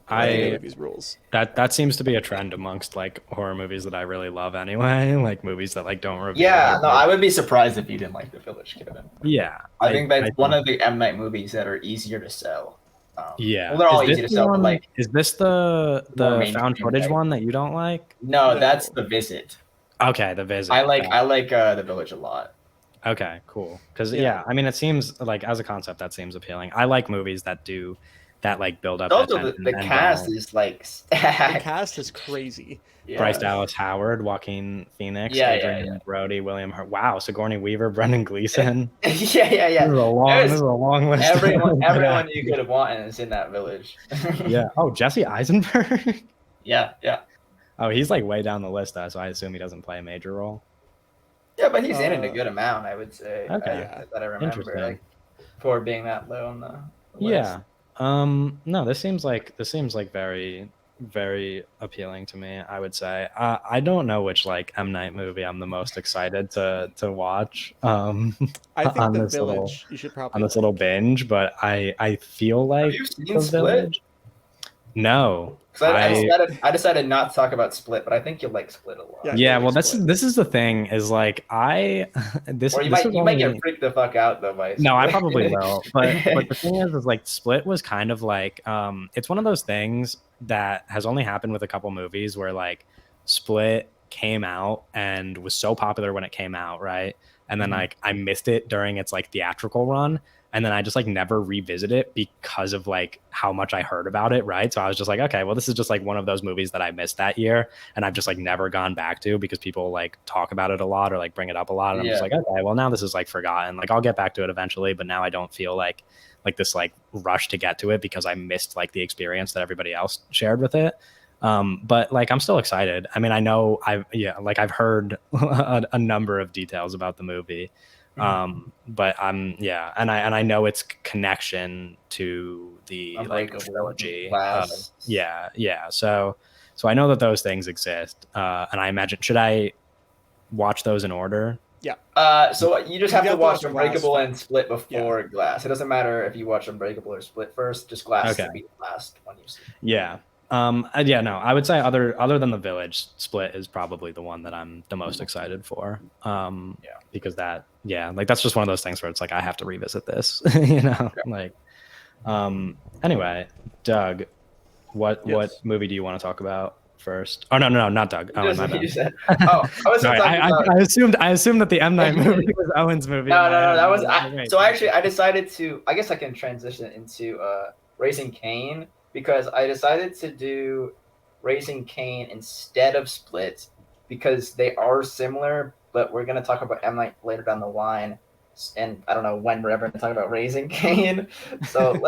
I think the movie's rules. That seems to be a trend amongst like horror movies that I really love anyway, like movies that like don't reveal. Yeah, no, I would be surprised if you didn't like The Village, Kevin. Yeah, I think that's one of the M. Night movies that are easier to sell. Yeah, well, they're all easy to sell, but like, is this the mainstream, found footage right? one that you don't like? No, that's The Visit. Okay, The Visit. I like The Village a lot. Okay, cool. Because I mean, it seems like as a concept that seems appealing. I like movies that do that, like build up. Also, the cast is like stacked. The cast is crazy. Yeah. Bryce Dallas Howard, Joaquin Phoenix, Adrian Brody, William Hurt. Wow, Sigourney Weaver, Brendan Gleeson. yeah. This is a long list. Everyone you could have wanted is in that village. Yeah. Oh, Jesse Eisenberg. Yeah. Oh, he's like way down the list though, so I assume he doesn't play a major role. Yeah, but he's in it a good amount, I would say. Okay. That I remember, like, for being that low on the list. Yeah. No, this seems like very, very appealing to me, I would say. I don't know which like M. Night movie I'm the most excited to watch. I think on The this Village you should probably on this little binge, but I feel like Have you seen The Split? Village. No. I decided not to talk about Split, but I think you'll like Split a lot. Yeah, well, this is the thing is like You might get freaked the fuck out though by Split. No, I probably will. But the thing is like Split was kind of like it's one of those things that has only happened with a couple movies where like Split came out and was so popular when it came out, right? and then like I missed it during its like theatrical run, and then I just like never revisit it because of like how much I heard about it, right? So I was just like, okay, well, this is just like one of those movies that I missed that year, and I've just like never gone back to because people like talk about it a lot or like bring it up a lot, and I'm just like, okay, well, now this is like forgotten. Like I'll get back to it eventually, but now I don't feel like this like rush to get to it because I missed like the experience that everybody else shared with it. But like I'm still excited. I mean, I know I've heard a number of details about the movie. But and I know its connection to the like trilogy. So I know that those things exist, and I imagine, should I watch those in order? Yeah. So you just have to watch Unbreakable and Split before Glass. It doesn't matter if you watch Unbreakable or Split first. Just Glass to be the last one you see. Yeah. No, I would say other than The Village, Split is probably the one that I'm the most excited for. Because like that's just one of those things where it's like I have to revisit this, you know. Like, anyway, Doug, what movie do you want to talk about first? Oh no, not Doug. Oh, my bad. I was sorry. I assumed that the M Night movie was Owen's movie. No, that was I decided to. I guess I can transition into Raising Cain, because I decided to do Raising Cain instead of Split because they are similar, but we're going to talk about M. Night later down the line, and I don't know when we're ever going to talk about Raising Cain. So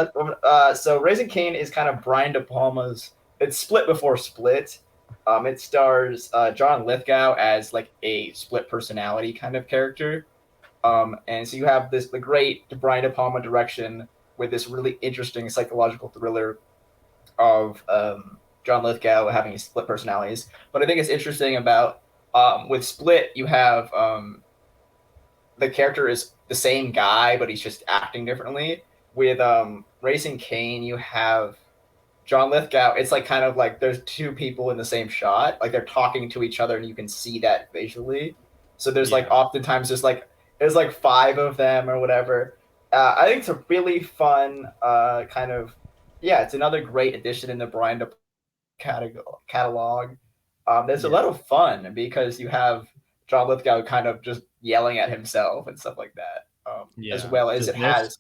so Raising Cain is kind of Brian De Palma's. It's Split before Split. It stars John Lithgow as like a split personality kind of character, and so you have the great Brian De Palma direction with this really interesting psychological thriller of John Lithgow having split personalities. But I think it's interesting about with Split, you have the character is the same guy, but he's just acting differently. With Raising Cain, you have John Lithgow. It's like kind of like there's two people in the same shot, like they're talking to each other, and you can see that visually. So there's like oftentimes there's like 5 of them or whatever. I think it's a really fun kind of. Yeah, it's another great addition in the Brian De catalog. There's a lot of fun because you have John Lithgow kind of just yelling at himself and stuff like that, as well as there's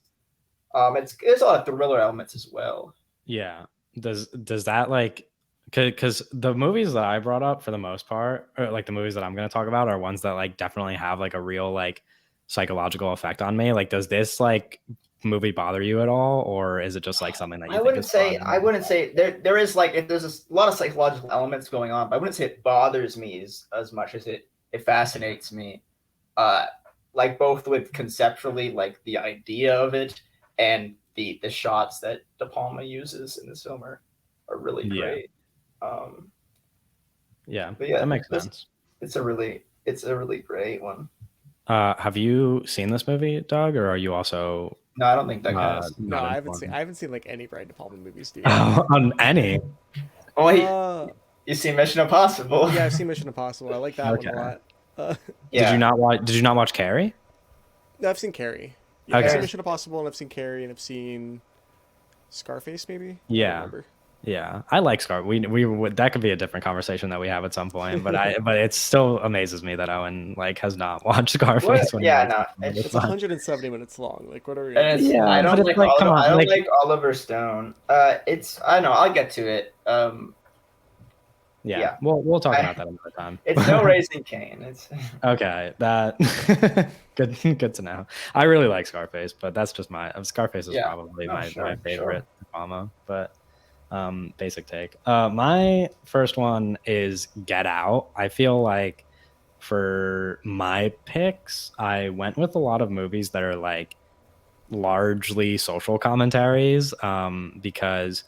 a lot of thriller elements as well. Yeah. Does that like, because the movies that I brought up for the most part, or like the movies that I'm going to talk about, are ones that like definitely have like a real like psychological effect on me. Like, does this like movie bother you at all, or is it just like something that you think is fun? I wouldn't say there is like there's a lot of psychological elements going on, but I wouldn't say it bothers me as much as it fascinates me, like both with conceptually like the idea of it and the shots that De Palma uses in this film are really great. But that makes sense. It's a really great one. Have you seen this movie, Doug, or are you also? No, I don't think Doug has. No, I haven't seen like any Brian De Palma movies. On any? Oh, you see Mission Impossible? Yeah, I've seen Mission Impossible. I like that one a lot. Did you not watch Carrie? No, I've seen Carrie. Yeah, I've seen Mission Impossible, and I've seen Carrie, and I've seen Scarface, maybe. Yeah, I like Scar. We that could be a different conversation that we have at some point. But it still amazes me that Owen like has not watched Scarface. It's 170 minutes long. Like, what are we? I don't like Oliver Stone. I don't know. I'll get to it. Yeah. We'll talk about that another time. It's no Raising Cain. It's okay. That good to know. I really like Scarface, but that's just Scarface is probably my favorite drama. But basic take. My first one is Get Out. I feel like for my picks, I went with a lot of movies that are like largely social commentaries, because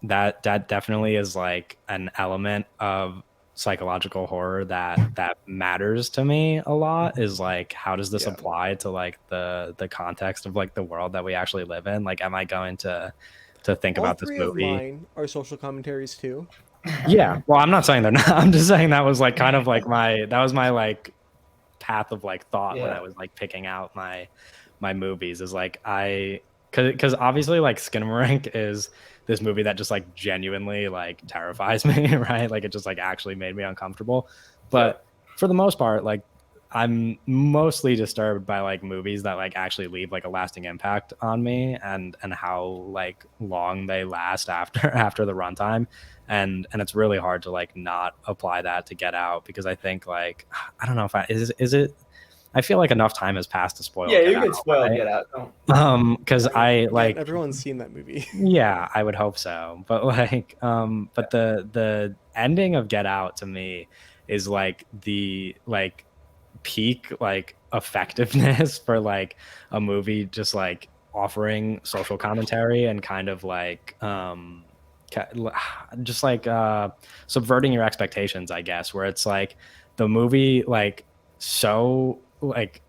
that definitely is like an element of psychological horror that matters to me a lot. Is like, how does this apply to like the context of like the world that we actually live in? Like, am I going to think about this movie? All 3 of mine are social commentaries too. Yeah, well, I'm not saying they're not. I'm just saying that was like kind of like my like path of like thought when I was like picking out my movies. Is like because obviously like Skinamarink is this movie that just like genuinely like terrifies me, right? Like it just like actually made me uncomfortable. But for the most part, like I'm mostly disturbed by like movies that like actually leave like a lasting impact on me, and how like long they last after after the runtime. And it's really hard to like not apply that to Get Out, because I think like I don't know if is it I feel like enough time has passed to spoil Yeah, Get you Out, can spoil right? Get Out. Don't. Because I Again, like, everyone's seen that movie. yeah, I would hope so. But like, but the ending of Get Out to me is like the like peak like effectiveness for like a movie just like offering social commentary and kind of like just like subverting your expectations, I guess, where it's like the movie like so like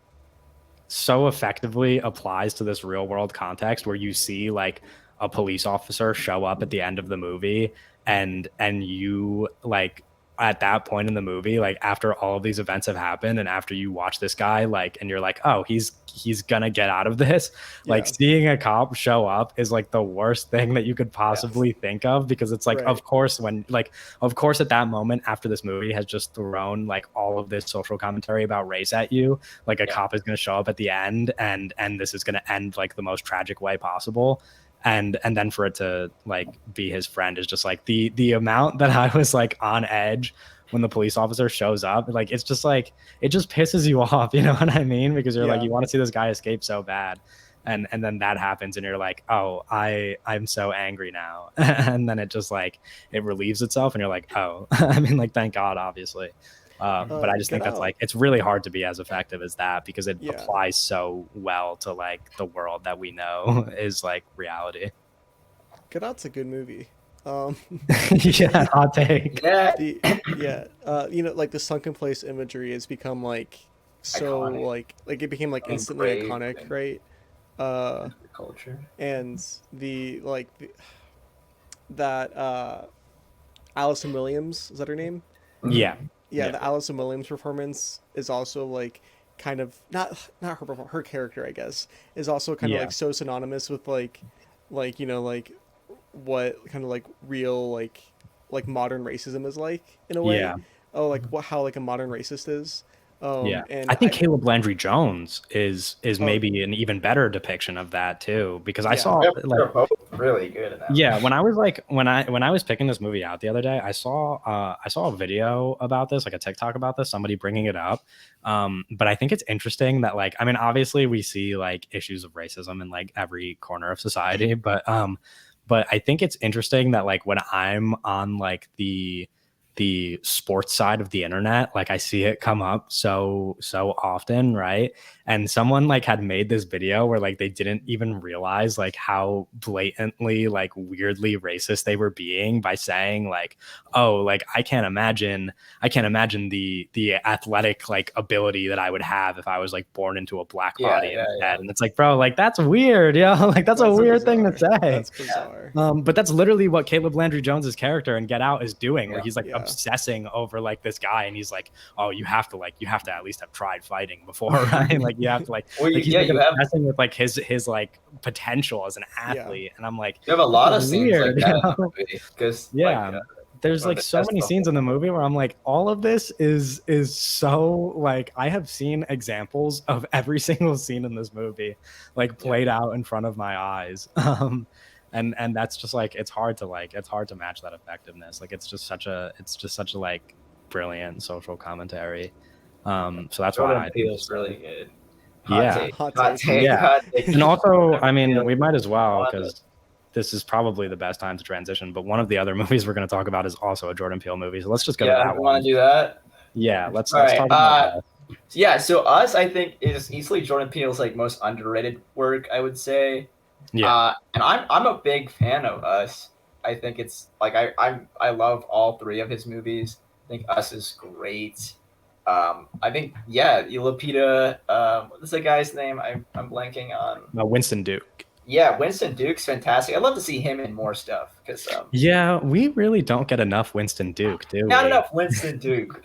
so effectively applies to this real world context where you see like a police officer show up at the end of the movie, and you like at that point in the movie, like after all of these events have happened and after you watch this guy like and you're like, oh, he's gonna get out of this. Like Yeah. seeing a cop show up is like the worst thing that you could possibly Yes. think of, because it's like, Right. of course, when like of course at that moment after this movie has just thrown like all of this social commentary about race at you, like a Yeah. cop is going to show up at the end, and this is going to end like the most tragic way possible, and then for it to like be his friend is just like the amount that I was like on edge when the police officer shows up. Like it's just like it just pisses you off, you know what I mean? Because you're like, Yeah. you want to see this guy escape so bad, and then that happens and you're like, oh, I'm so angry now. And then it just like it relieves itself and you're like, oh, I mean, like, thank God, obviously. But I just Get think that's Out. like it's really hard to be as effective as that, because it Yeah. applies so well to like the world that we know is like reality. Get Out's a good movie. Um, Yeah, hot take. Yeah. yeah, you know, like the sunken place imagery has become like so Iconic. like it became like instantly Engraved iconic, in right? Uh, the culture. and that Allison Williams, is that her name? Yeah. Yeah, Yeah. the Allison Williams performance is also like kind of not her character, I guess, is also kind of Yeah. like so synonymous with like you know like what kind of like real like modern racism is like in a way. Yeah. Oh, like what how like a modern racist is. Yeah. And I think Caleb Landry Jones is Oh. maybe an even better depiction of that too, because I Yeah. saw They're like both really good in that. yeah, when I was like when I was picking this movie out the other day, I saw a video about this, like a TikTok about this, somebody bringing it up. But I think it's interesting that like, I mean, obviously we see like issues of racism in like every corner of society, but I think it's interesting that like when I'm on like the sports side of the internet, like I see it come up so often, right? And someone like had made this video where like they didn't even realize like how blatantly like weirdly racist they were being by saying like, oh, like I can't imagine the athletic like ability that I would have if I was like born into a black body instead. And it's like, bro, like that's weird, like that's a weird thing to say. That's bizarre. But that's literally what Caleb Landry Jones's character in Get Out is doing, where he's like Yeah. obsessing over like this guy, and he's like, oh, you have to at least have tried fighting before, right? Like you have to like, Well, like he's yeah, like you have obsessing with like his like potential as an athlete, and I'm like, you have a lot of this is scenes weird, like that you in the know? movie because Yeah. There's like so many scenes in the movie where I'm like, all of this is so like I have seen examples of every single scene in this movie like played out in front of my eyes. And that's just like it's hard to match that effectiveness. Like it's just such a like brilliant social commentary. So that's why Jordan I Peele's really good. Yeah. Hot take. Yeah. Hot take. And also, I mean, Yeah. we might as well, because this is probably the best time to transition. But one of the other movies we're going to talk about is also a Jordan Peele movie. So let's just go to that you one. want to do that? Yeah, let's All right, talk about that. Yeah, so Us, I think, is easily Jordan Peele's like most underrated work, I would say. Yeah. And I'm a big fan of Us. I think it's like I love all three of his movies. I think Us is great. I think Lupita. What's the guy's name? I'm blanking on. Winston Duke. Yeah, Winston Duke's fantastic. I'd love to see him in more stuff because Yeah, we really don't get enough Winston Duke, do not we? enough Winston Duke.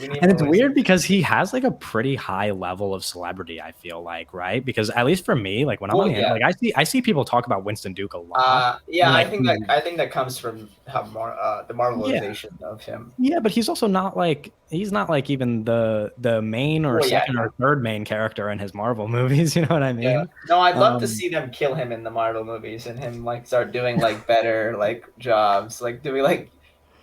We need And it's more weird Winston. because he has like a pretty high level of celebrity, I feel like, right? Because at least for me, like when I'm on the yeah. like I see people talk about Winston Duke a lot. Yeah, Like, I think that comes from how the yeah. Marvelization of him. Yeah, but he's also not like even the main or Well, yeah, second or third main character in his Marvel movies. You know what I mean? Yeah. No, I'd love to see them kill him in the Marvel movies and him like start doing like better like jobs. Like do we like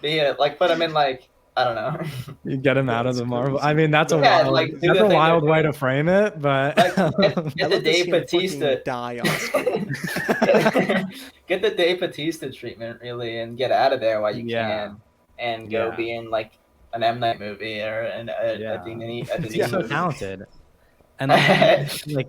put him in like I don't know. You get him out of That's the Marvel. crazy. I mean, that's a Yeah, wild like, do that's the a thing wild they're way doing. to frame it, but Like get I'd the love to Dave see him Batista fucking die on screen. get the Dave Batista treatment really and get out of there while you Yeah. can and go Yeah. be in like an M Night movie or a Yeah. Denis He's so movie. talented. And the thing is, like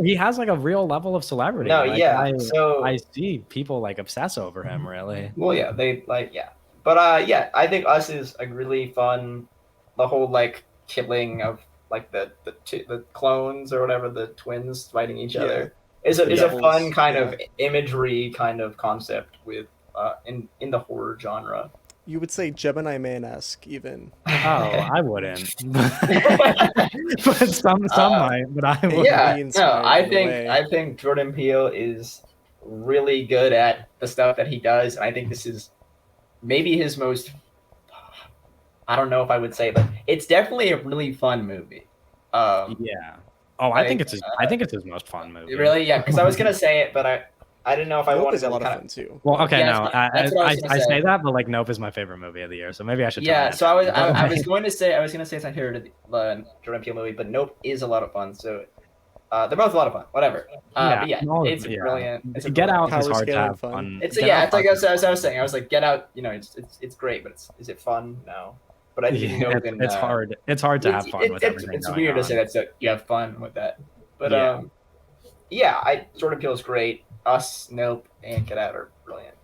he has like a real level of celebrity. No, Like, yeah. So I see people like obsess over him, really. well, yeah, they like yeah, but yeah, I think Us is a really fun. The whole like killing of like the clones or whatever, the twins fighting each other is a Devils, fun kind of imagery kind of concept with in the horror genre. You would say Gemini Man-esque, even. Oh, I wouldn't. But some might, but I wouldn't. Yeah, Be no, inspired in a way. I think Jordan Peele is really good at the stuff that he does, and I think this is maybe his most. I don't know if I would say, but it's definitely a really fun movie. Yeah. Oh, I think it's his most fun movie. Really, yeah. Because I was gonna say it, but I didn't know if I Nope wanted is a to lot of kind fun too. Well, okay, Yeah, no, that's what I was gonna I say. say that, but like Nope is my favorite movie of the year, so maybe I should. Yeah, so I was like, going to say it's my favorite Jordan Peele movie, but Nope is a lot of fun. So they're both a lot of fun. Whatever. But yeah, it's brilliant. It's Get Out Power is hard to scaling have fun. fun. It's Get yeah, Out it's like as I was saying. I was like, Get Out. You know, it's great, but is it fun? No. But I think Nope and it's hard. It's hard to have fun with everything. It's going weird on. to say that you have fun with that. But Yeah. Jordan Peele is great. Us, Nope, and Get Out are brilliant.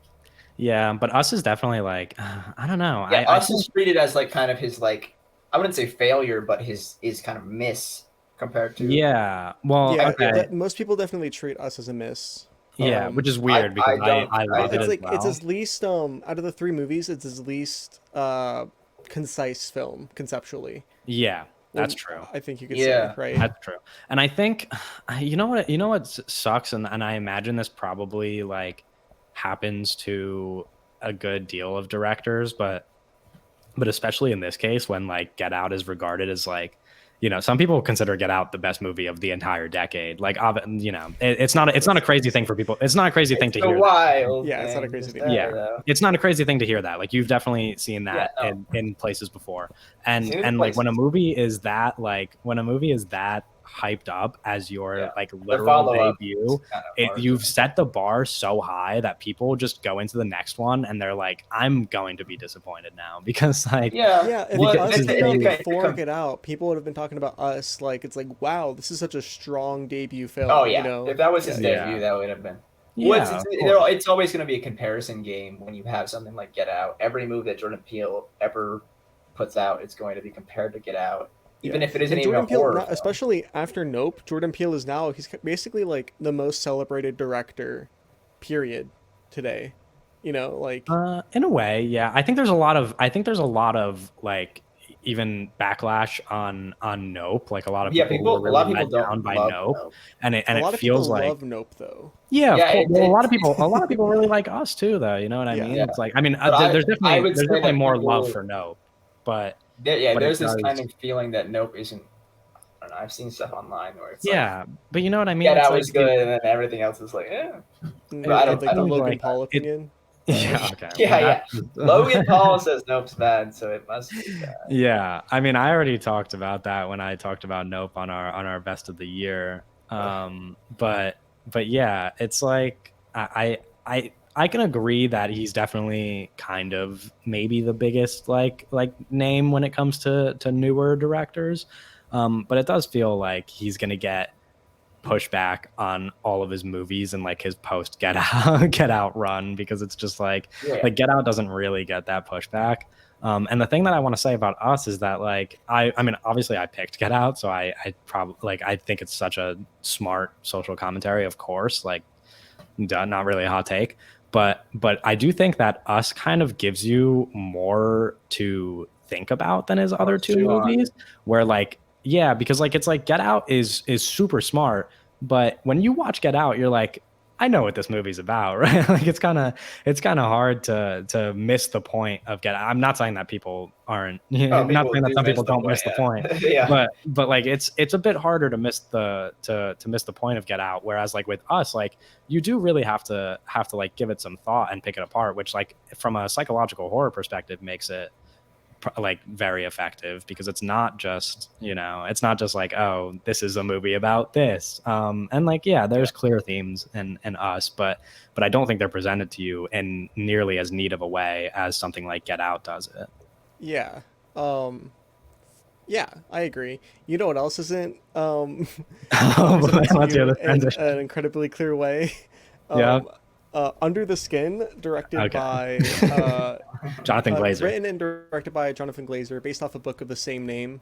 Yeah, but Us is definitely like I don't know. Yeah, Us is treated as like kind of his like I wouldn't say failure, but his kind of miss compared to Yeah. Well, yeah, okay. most people definitely treat Us as a miss. Yeah, which is weird because I love it It's as like well. it's his least out of the three movies, it's his least concise film conceptually. Yeah, that's true. I think you could say, right? That's true. And I think you know what sucks, and I imagine this probably like happens to a good deal of directors, but especially in this case when like Get Out is regarded as like, you know, some people consider Get Out the best movie of the entire decade. Like, you know, it's not a crazy thing for people. It's not a crazy thing to hear. Wild yeah, it's not a crazy thing. It's not a crazy thing to hear that. Like, you've definitely seen that in places before. And like when a movie is that hyped up as your like literal debut, you've set the bar so high that people just go into the next one and they're like, I'm going to be disappointed now because like if Us came out before Get Out, people would have been talking about Us like it's like, wow, this is such a strong debut film. Oh yeah, you know? If that was his debut, that would have been. Yeah, it's always going to be a comparison game when you have something like Get Out. Every movie that Jordan Peele ever puts out, it's going to be compared to Get Out. Even if it isn't even a horror film. Especially after Nope, Jordan Peele is he's basically like the most celebrated director, period, today. You know, like in a way, yeah. I think there's a lot of like even backlash on Nope. Like a lot of people were really let down by Nope. And it feels like love Nope though. Yeah, of course. A lot of people really like Us too, though. You know what I mean? It's like, I mean, there's definitely more love for Nope, but there's this kind of feeling that Nope isn't. I don't know. I've seen stuff online where it's but you know what I mean. Get Out was good, and then everything else is like, I don't like the Logan Paul opinion. Yeah. Okay. Yeah. Logan Paul says Nope's bad, so it must be bad. Yeah. I mean, I already talked about that when I talked about Nope on our best of the year. But yeah, it's like I can agree that he's definitely kind of maybe the biggest like name when it comes to newer directors. But it does feel like he's gonna get pushback on all of his movies and like his post Get Out run, because it's just like Get Out doesn't really get that pushback. And the thing that I want to say about Us is that like I mean obviously I picked Get Out, so I probably like I think it's such a smart social commentary, of course, like not really a hot take, but I do think that Us kind of gives you more to think about than his other two movies, where like, yeah, because like it's like Get Out is super smart, but when you watch Get Out, you're like, I know what this movie's about, right? Like it's kind of hard to miss the point of Get Out. I'm not saying that people aren't, not saying that some people don't miss the point, yeah. but like it's a bit harder to miss to miss the point of Get Out. Whereas like with Us, like you do really have to like give it some thought and pick it apart, which like from a psychological horror perspective makes it like very effective, because it's not just, it's not just like, oh, this is a movie about this, and like, yeah, there's clear themes in Us, but I don't think they're presented to you in nearly as neat of a way as something like Get Out does it. Yeah. Yeah, I agree. You know what else isn't presented to you in an incredibly clear way? Yeah. Under the Skin, directed by Jonathan Glazer. written and directed by Jonathan Glazer, based off a book of the same name.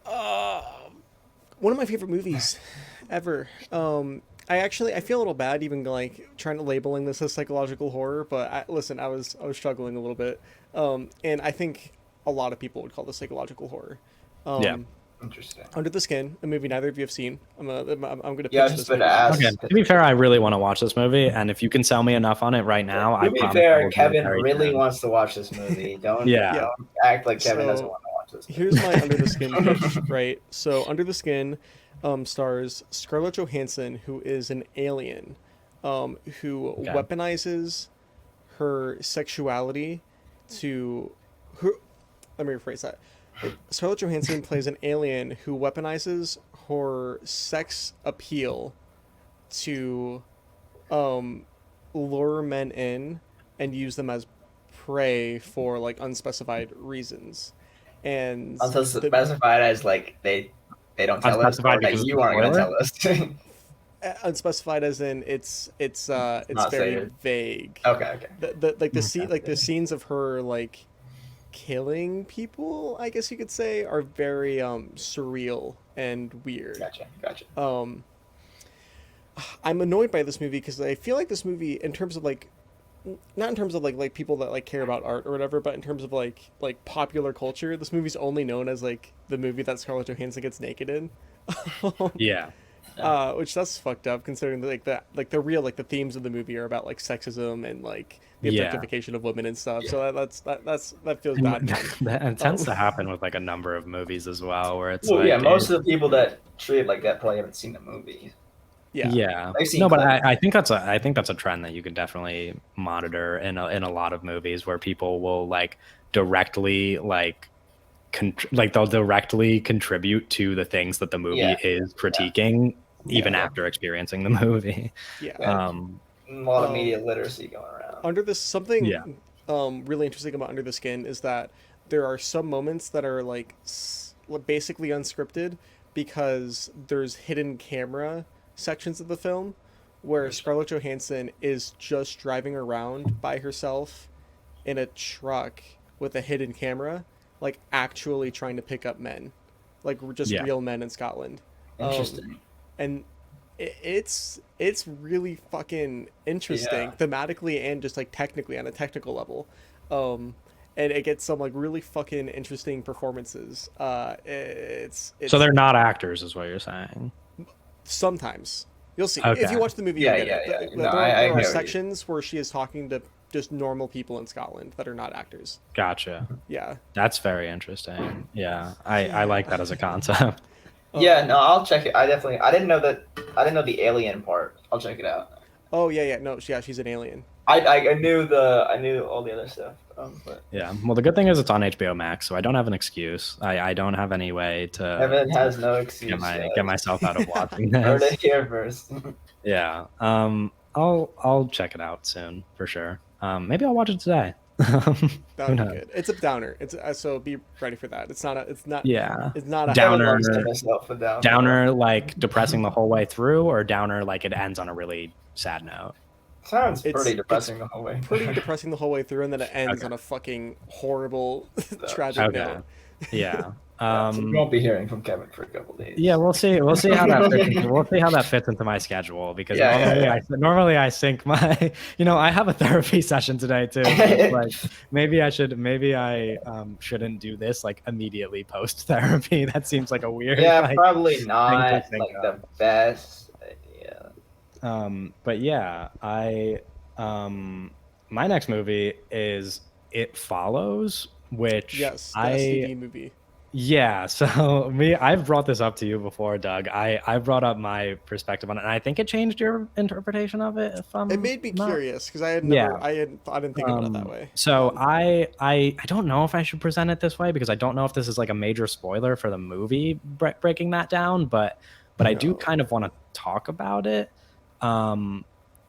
One of my favorite movies ever. I feel a little bad even like trying to labeling this as psychological horror, but I was struggling a little bit, and I think a lot of people would call this psychological horror. Yeah. Interesting. Under the Skin, a movie neither of you have seen. I'm gonna pitch this movie. Okay, to be fair, I really want to watch this movie, and if you can sell me enough on it right now, to be fair, Kevin really wants to watch this movie. Don't act like Kevin doesn't want to watch this movie. Here's my Under the Skin pitch, right? So Under the Skin stars Scarlett Johansson, who is an alien, who weaponizes her sexuality to her. Let me rephrase that. Scarlett Johansson plays an alien who weaponizes her sex appeal to lure men in and use them as prey for like unspecified reasons. And unspecified as like they don't tell us, or that you aren't going to tell us. Unspecified as in it's very vague. Okay. The scenes of her like killing people, I guess you could say, are very surreal and weird. Gotcha. I'm annoyed by this movie because I feel like this movie, in terms of like, not in terms of like people that like care about art or whatever, but in terms of like popular culture, this movie's only known as like the movie that Scarlett Johansson gets naked in. Yeah. Which that's fucked up, considering the real like the themes of the movie are about like sexism and like the objectification of women and stuff. So that feels bad. That tends to happen with like a number of movies as well, where it's most of the people that treat it like that probably haven't seen the movie. Yeah. No, but I think that's a trend that you can definitely monitor in a lot of movies, where people will like directly they'll directly contribute to the things that the movie is critiquing, even after experiencing the movie. A lot of media literacy going around. Really interesting about Under the Skin is that there are some moments that are like basically unscripted, because there's hidden camera sections of the film where Scarlett Johansson is just driving around by herself in a truck with a hidden camera, like actually trying to pick up men, like just real men in Scotland. Interesting. And it's really fucking interesting thematically and just like technically on a technical level. And it gets some like really fucking interesting performances. It's so they're not actors, is what you're saying? Sometimes you'll see okay. If you watch the movie. There are sections where she is talking to just normal people in Scotland that are not actors. Gotcha. Yeah, that's very interesting. Yeah, I like that as a concept. I'll check it. I didn't know the alien part. I'll check it out. Oh yeah. No, she's an alien. I knew all the other stuff. But yeah. Well, the good thing is it's on HBO Max, so I don't have an excuse. I don't have any way to. Evan has no excuse. Get myself out of watching this. Heard it here first. Yeah. I'll check it out soon for sure. Maybe I'll watch it today. That would be good. It's a downer. It's so be ready for that. It's not a downer. Downer, like depressing the whole way through, or downer like it ends on a really sad note. Sounds pretty depressing the whole way. Pretty depressing the whole way through, and then it ends on a fucking horrible, tragic note. Yeah. So we won't be hearing from Kevin for a couple days. Yeah, we'll see. We'll see how that fits into, we'll see how that fits into my schedule, because normally I sync my, I have a therapy session today too. So it's like maybe I shouldn't do this like immediately post therapy. That seems like a weird probably not like the best idea. But yeah, my next movie is It Follows, which the STD movie. Yeah, so I've brought this up to you before, Doug. I brought up my perspective on it, and I think it changed your interpretation of it. It made me curious because I didn't think about it that way. So I don't know if I should present it this way, because I don't know if this is like a major spoiler for the movie breaking that down, but I do kind of want to talk about it.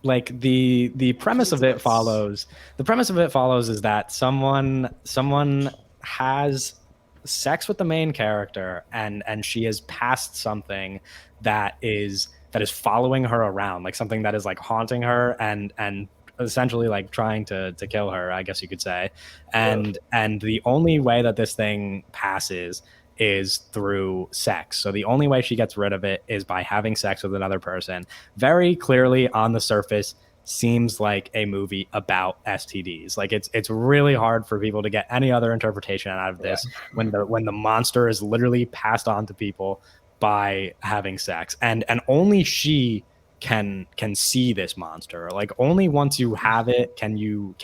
Like the premise of It Follows. The premise of It Follows is that someone has sex with the main character, and she has passed something that is following her around, like something that is like haunting her and essentially like trying to kill her, I guess you could say. And the only way that this thing passes is through sex. So the only way she gets rid of it is by having sex with another person. Very clearly on the surface seems like a movie about STDs. Like it's really hard for people to get any other interpretation out of this when the monster is literally passed on to people by having sex, and only she can see this monster. Like only once you have it can you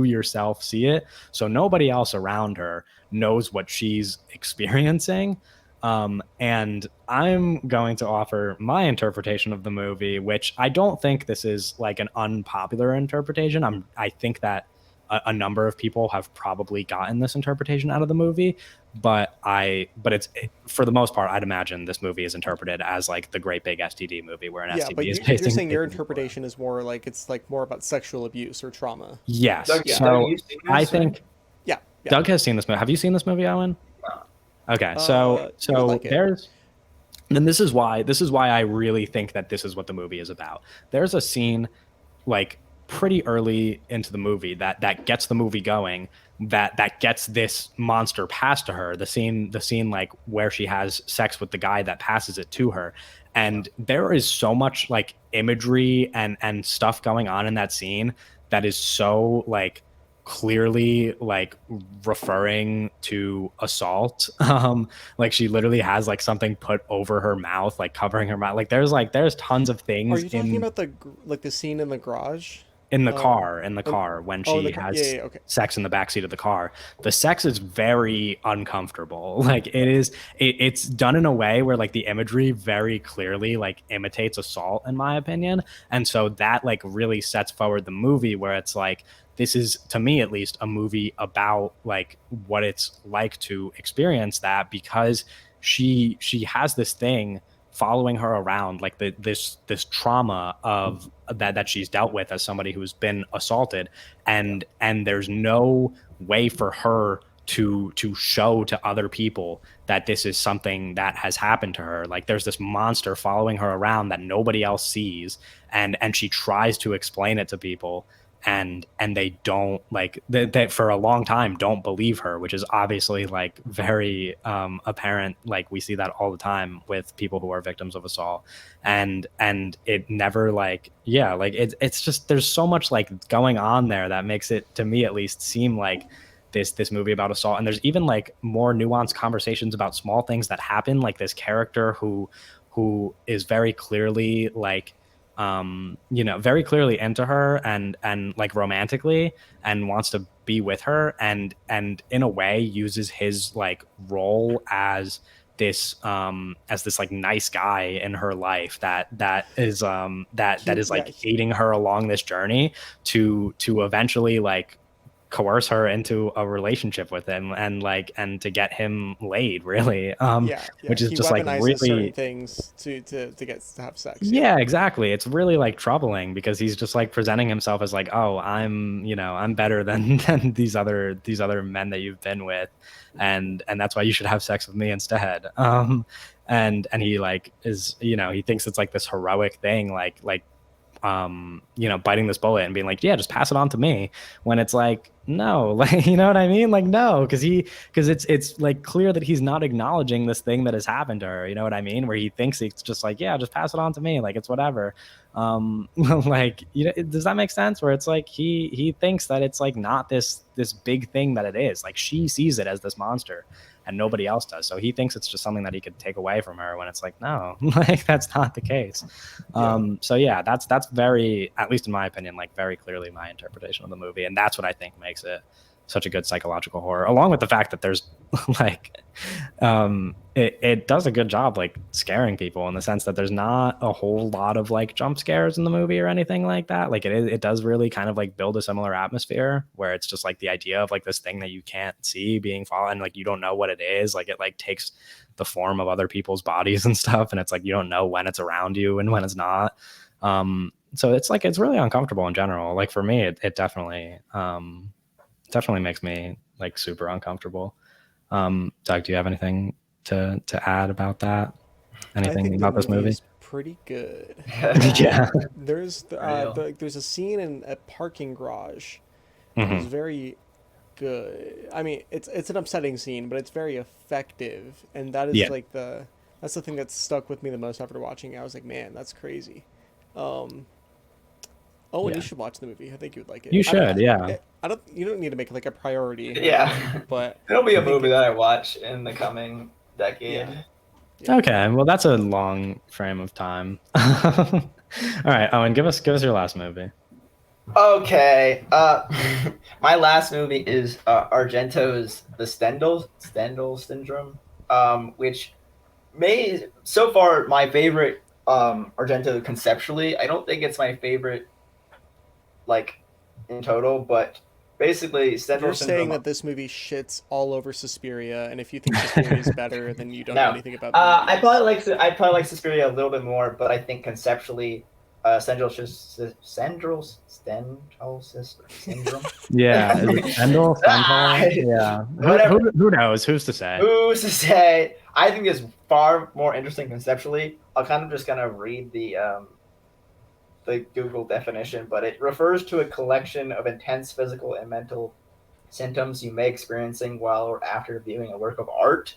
yourself see it. So nobody else around her knows what she's experiencing. And I'm going to offer my interpretation of the movie, which I don't think this is like an unpopular interpretation. I think that a number of people have probably gotten this interpretation out of the movie, but it's for the most part, I'd imagine this movie is interpreted as like the Great Big STD movie, where an STD is you're saying your interpretation is more like it's like more about sexual abuse or trauma. Yes. So I think Doug has seen this movie. Have you seen this movie, Owen? Okay, so there's, and this is why I really think that this is what the movie is about. There's a scene like pretty early into the movie that gets the movie going, that gets this monster passed to her. The scene like where she has sex with the guy that passes it to her, and there is so much like imagery and stuff going on in that scene that is so like clearly like referring to assault. Like she literally has like something put over her mouth, like covering her mouth. Like there's tons of things. Are you talking about the scene in the garage? In the car when she has sex in the backseat of the car. The sex is very uncomfortable. Like it's done in a way where like the imagery very clearly like imitates assault, in my opinion. And so that like really sets forward the movie, where it's like, this is, to me at least, a movie about like what it's like to experience that, because she has this thing following her around, like this trauma of that she's dealt with as somebody who's been assaulted, and there's no way for her to show to other people that this is something that has happened to her. Like there's this monster following her around that nobody else sees, and she tries to explain it to people, and they don't, like that for a long time don't believe her, which is obviously like very apparent. Like we see that all the time with people who are victims of assault, and it never like it's just, there's so much like going on there that makes it, to me at least, seem like this movie about assault. And there's even like more nuanced conversations about small things that happen, like this character who is very clearly like very clearly into her and like romantically, and wants to be with her, and in a way uses his like role as this like nice guy in her life that is like aiding her along this journey to eventually like coerce her into a relationship with him, and to get him laid, really. Which is just like really certain things to have sex. Yeah, exactly. It's really like troubling, because he's just like presenting himself as like, oh, I'm better than these other men that you've been with, and that's why you should have sex with me instead. And he like is, he thinks it's like this heroic thing, like biting this bullet and being like, yeah, just pass it on to me, when it's like, no, like, you know what I mean? Like, no, because it's like clear that he's not acknowledging this thing that has happened to her. You know what I mean? Where he thinks it's just like, yeah, just pass it on to me, like it's whatever. Like, you know, does that make sense? Where it's like he thinks that it's like not this big thing that it is. Like she sees it as this monster, and nobody else does. So he thinks it's just something that he could take away from her when it's like, no, like that's not the case. So yeah, that's very, at least in my opinion, like very clearly my interpretation of the movie. And that's what I think makes it such a good psychological horror, along with the fact that there's like it does a good job like scaring people in the sense that there's not a whole lot of like jump scares in the movie or anything like that. Like it does really kind of like build a similar atmosphere where it's just like the idea of like this thing that you can't see being followed and like you don't know what it is. Like it like takes the form of other people's bodies and stuff, and it's like you don't know when it's around you and when it's not. So it's like it's really uncomfortable in general. Like for me, it definitely makes me like super uncomfortable. Doug, do you have anything to add about that? I Anything think the about this movie movie? is pretty good. Yeah. Real. There's a scene in a parking garage that is Hmm. very good. I mean, it's an upsetting scene, but it's very effective, and that is Yeah. like that's the thing that stuck with me the most after watching it. I was like, man, that's crazy. Um, oh, and you Yeah. should watch the movie. I think you'd like it. You should. Yeah. I don't. You don't need to make it like a priority, Yeah. but It'll be I a think movie that I watch in the coming yeah, decade. yeah. Okay. Well, that's a long frame of time. All right. Oh, and give us your last movie. Okay. My last movie is Argento's The Stendhal Syndrome, which may so far my favorite Argento conceptually. I don't think it's my favorite like in total, but basically You're Stendhal saying Syndrome. that this movie shits all over Suspiria, and if you think Suspiria is better, then you don't know No, anything about movies. I probably like Suspiria a little bit more, but I think conceptually, Stendhal syndrome. Yeah. Is it Stendhal? Stendhal? Yeah. Whatever. Who knows? Who's to say? Who's to say? I think it's far more interesting conceptually. I'll kind of just gonna read the Google definition, but it refers to a collection of intense physical and mental symptoms you may experiencing while or after viewing a work of art.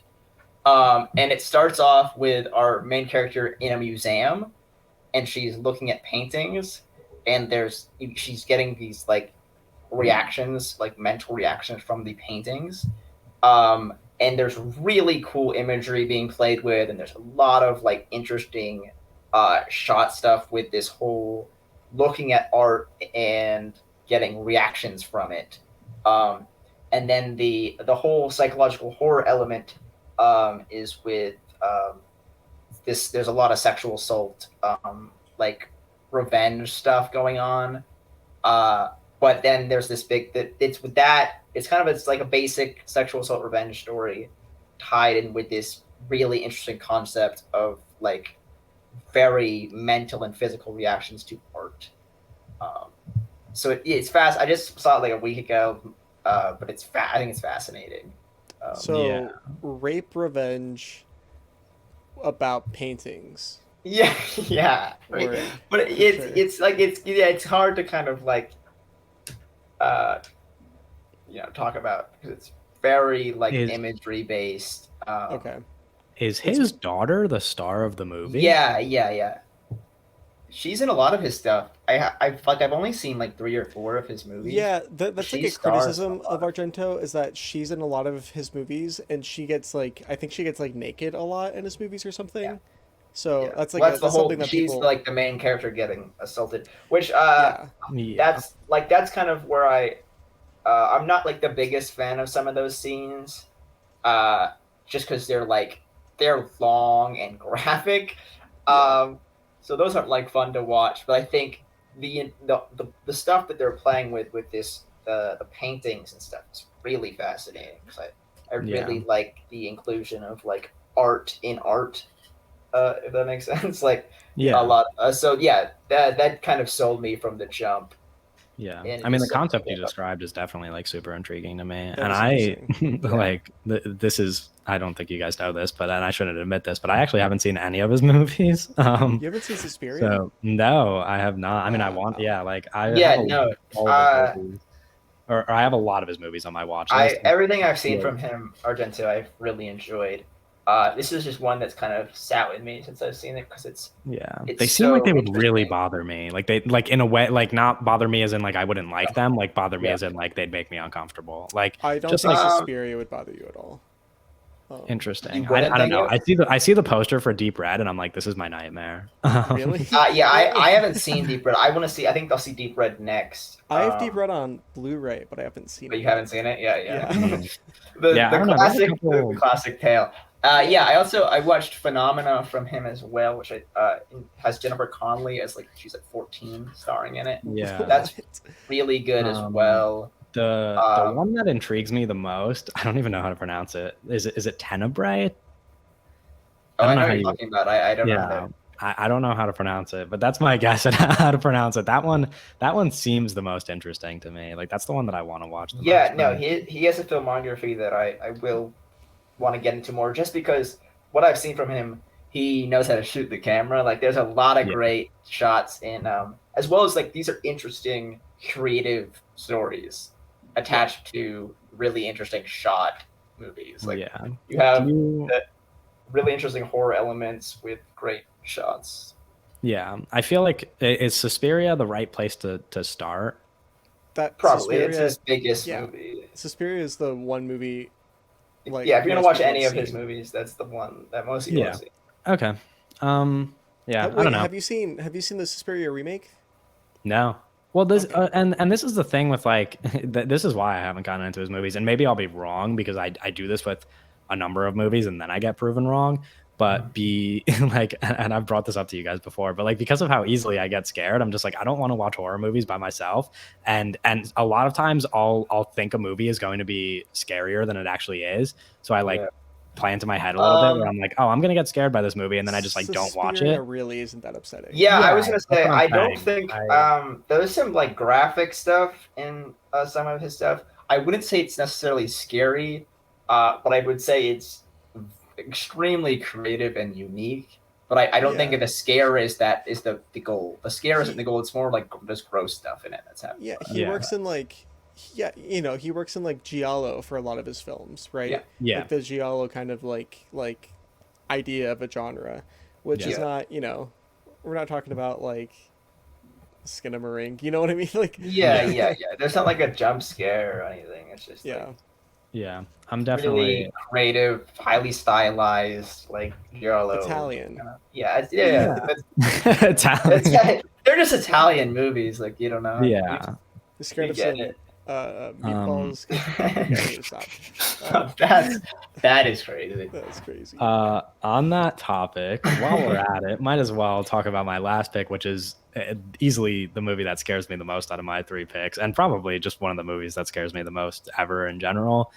And it starts off with our main character in a museum, and she's looking at paintings, and she's getting these like reactions, like mental reactions from the paintings. And there's really cool imagery being played with, and there's a lot of like interesting shot stuff with this whole looking at art and getting reactions from it. And then the whole psychological horror element is with this. There's a lot of sexual assault, like revenge stuff going on. But then there's this big that it's with that. It's like a basic sexual assault revenge story tied in with this really interesting concept of like very mental and physical reactions to art. It's fast. I just saw it like a week ago, but I think it's fascinating. So, Yeah. rape revenge about paintings. Yeah, yeah. Word. But it's hard to kind of like uh, talk about because it's very like imagery based. Okay. Is his daughter the star of the movie? Yeah. She's in a lot of his stuff. I've only seen like 3 or 4 of his movies. Yeah, that's like She a stars criticism a lot. of Argento is that she's in a lot of his movies, and she gets like I think she gets like naked a lot in his movies or something. Yeah. So Yeah. that's like Well, that's the that's whole. something that She's people. like the main character getting assaulted, which Yeah. Yeah. that's kind of where I'm not like the biggest fan of some of those scenes, just because they're long and graphic. So those aren't like fun to watch. But I think the stuff that they're playing with this the paintings and stuff is really fascinating. Because I really like the inclusion of like art in art. If that makes sense, like Yeah. a lot. So yeah, that kind of sold me from the jump. Yeah. And I mean, the it's concept you described is definitely like super intriguing to me. That And is I interesting. Yeah. like this is, I don't think you guys know this, and I shouldn't admit this, but I actually haven't seen any of his movies. You haven't seen Suspiria? So no, I have not. I mean, I want, Wow. yeah, like I Yeah, have no. all of his movies. or I have a lot of his movies on my watch list. Everything I've seen Yeah. from him, Argento, I've really enjoyed. This is just one that's kind of sat with me since I've seen it because it's They seem like so they would really interesting. bother me. Like they like in a way, like not bother me as in like I wouldn't like them, like bother me as in like they'd make me uncomfortable. Like I don't just think like Suspiria would bother you at all. interesting. You wouldn't I don't think know. it? I see the poster for Deep Red and I'm like, this is my nightmare. Really? Yeah, I haven't seen Deep Red. I want to see. I think I'll see Deep Red next. I have Deep Red on Blu-ray, but I haven't seen But it. you haven't seen it? Yeah. Yeah. Yeah, I don't know, there's a couple- the classic tale. Yeah, I watched Phenomena from him as well, which has Jennifer Connelly as like she's like 14 starring in it. Yeah. That's really good as well. The one that intrigues me the most, I don't even know how to pronounce it. Is it Tenebrae? Oh, I don't know know how what you- you're talking about. I don't know. Yeah. I don't know how to pronounce it, but that's my guess at how to pronounce it. That one seems the most interesting to me. Like that's the one that I want to watch the Yeah, most. no, he has a filmography that I will want to get into more just because what I've seen from him, he knows how to shoot the camera. Like there's a lot of Yeah. great shots in as well as like these are interesting creative stories attached to really interesting shot movies. Like yeah. you have Do you- really interesting horror elements with great shots. Yeah, I feel like is Suspiria the right place to start? That Probably it's Suspiria, his biggest yeah. movie. Suspiria is the one movie. Like Yeah, if you're gonna most watch people any have of his seen. movies, that's the one that most people Yeah. have seen. Okay. Yeah, Wait, I don't know. Have you seen the Suspiria remake? No. Well, this Okay. and this is the thing with like this is why I haven't gotten into his movies, and maybe I'll be wrong because I do this with a number of movies and then I get proven wrong. But be like, and I've brought this up to you guys before, but like because of how easily I get scared, I'm just like I don't want to watch horror movies by myself, and a lot of times I'll think a movie is going to be scarier than it actually is, so I like play into my head a little bit where I'm like, oh, I'm gonna get scared by this movie, and then I just like don't watch Suspiria it. really isn't that upsetting. Yeah, I Yeah, was gonna that's say what I'm I don't saying. think there's some like graphic stuff in some of his stuff. I wouldn't say it's necessarily scary, but I would say it's extremely creative and unique. But I don't think Yeah. the scare is the goal. The scare isn't the goal. It's more like there's gross stuff in it that's happening. Yeah, he Yeah. works in like, he works in like giallo for a lot of his films, right? Yeah. Yeah. Like the giallo kind of like idea of a genre, which is Yeah. not, we're not talking about like Skinamarink, you know what I mean? Like, Yeah. There's not like a jump scare or anything. It's just yeah. like Yeah, I'm definitely. really creative, highly stylized, like giallo. Italian. Yeah. That's, Italian. they're just Italian movies. Like you don't know. Yeah. You're scared You of get some it. meatballs. Okay, I need to stop. that is crazy. That's crazy. On that topic, while we're at it, might as well talk about my last pick, which is easily the movie that scares me the most out of my 3 picks, and probably just one of the movies that scares me the most ever in general,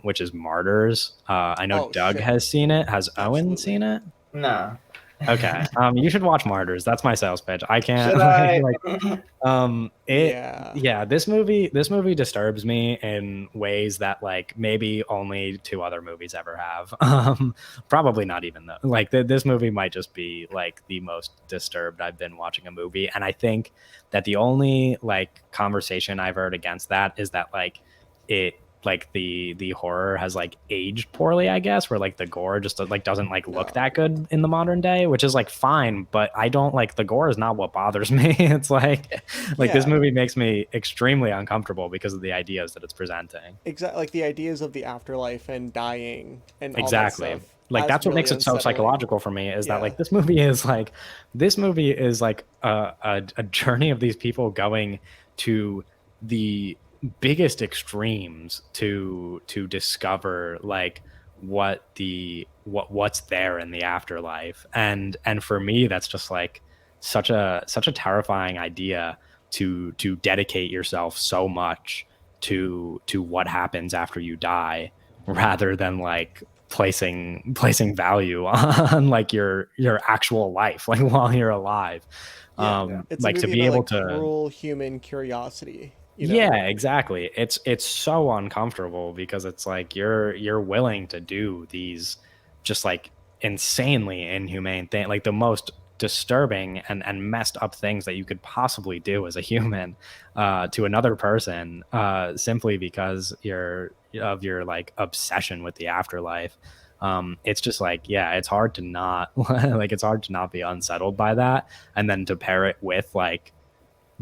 which is Martyrs. I know Oh, Doug shit. has seen it. Has Absolutely. Owen seen it? No. Okay. You should watch Martyrs. That's my sales pitch. I can't. Should I? Yeah. This movie disturbs me in ways that like maybe only 2 other movies ever have. Probably not even though. Like this movie might just be like the most disturbed I've been watching a movie, and I think that the only like conversation I've heard against that is that like it like the horror has like aged poorly, I guess, where like the gore just like doesn't like look No. that good in the modern day, which is like fine, but I don't like the gore is not what bothers me. It's like this Yeah. movie makes me extremely uncomfortable because of the ideas that it's presenting. Exactly, like the ideas of the afterlife and dying and Exactly. all that stuff. Like that's what really makes it so unsettling. psychological for me is Yeah. that like this movie is like a journey of these people going to the biggest extremes to discover like what's there in the afterlife, and for me that's just like such a terrifying idea to dedicate yourself so much to what happens after you die rather than like placing value on like your actual life like while you're alive. It's Like a to movie be about, able like, to cruel human curiosity. You know? yeah, exactly. It's so uncomfortable because it's like you're willing to do these just like insanely inhumane thing, like the most disturbing and messed up things that you could possibly do as a human to another person simply because of your like obsession with the afterlife. It's just like, yeah, it's hard to not like it's hard to not be unsettled by that, and then to pair it with like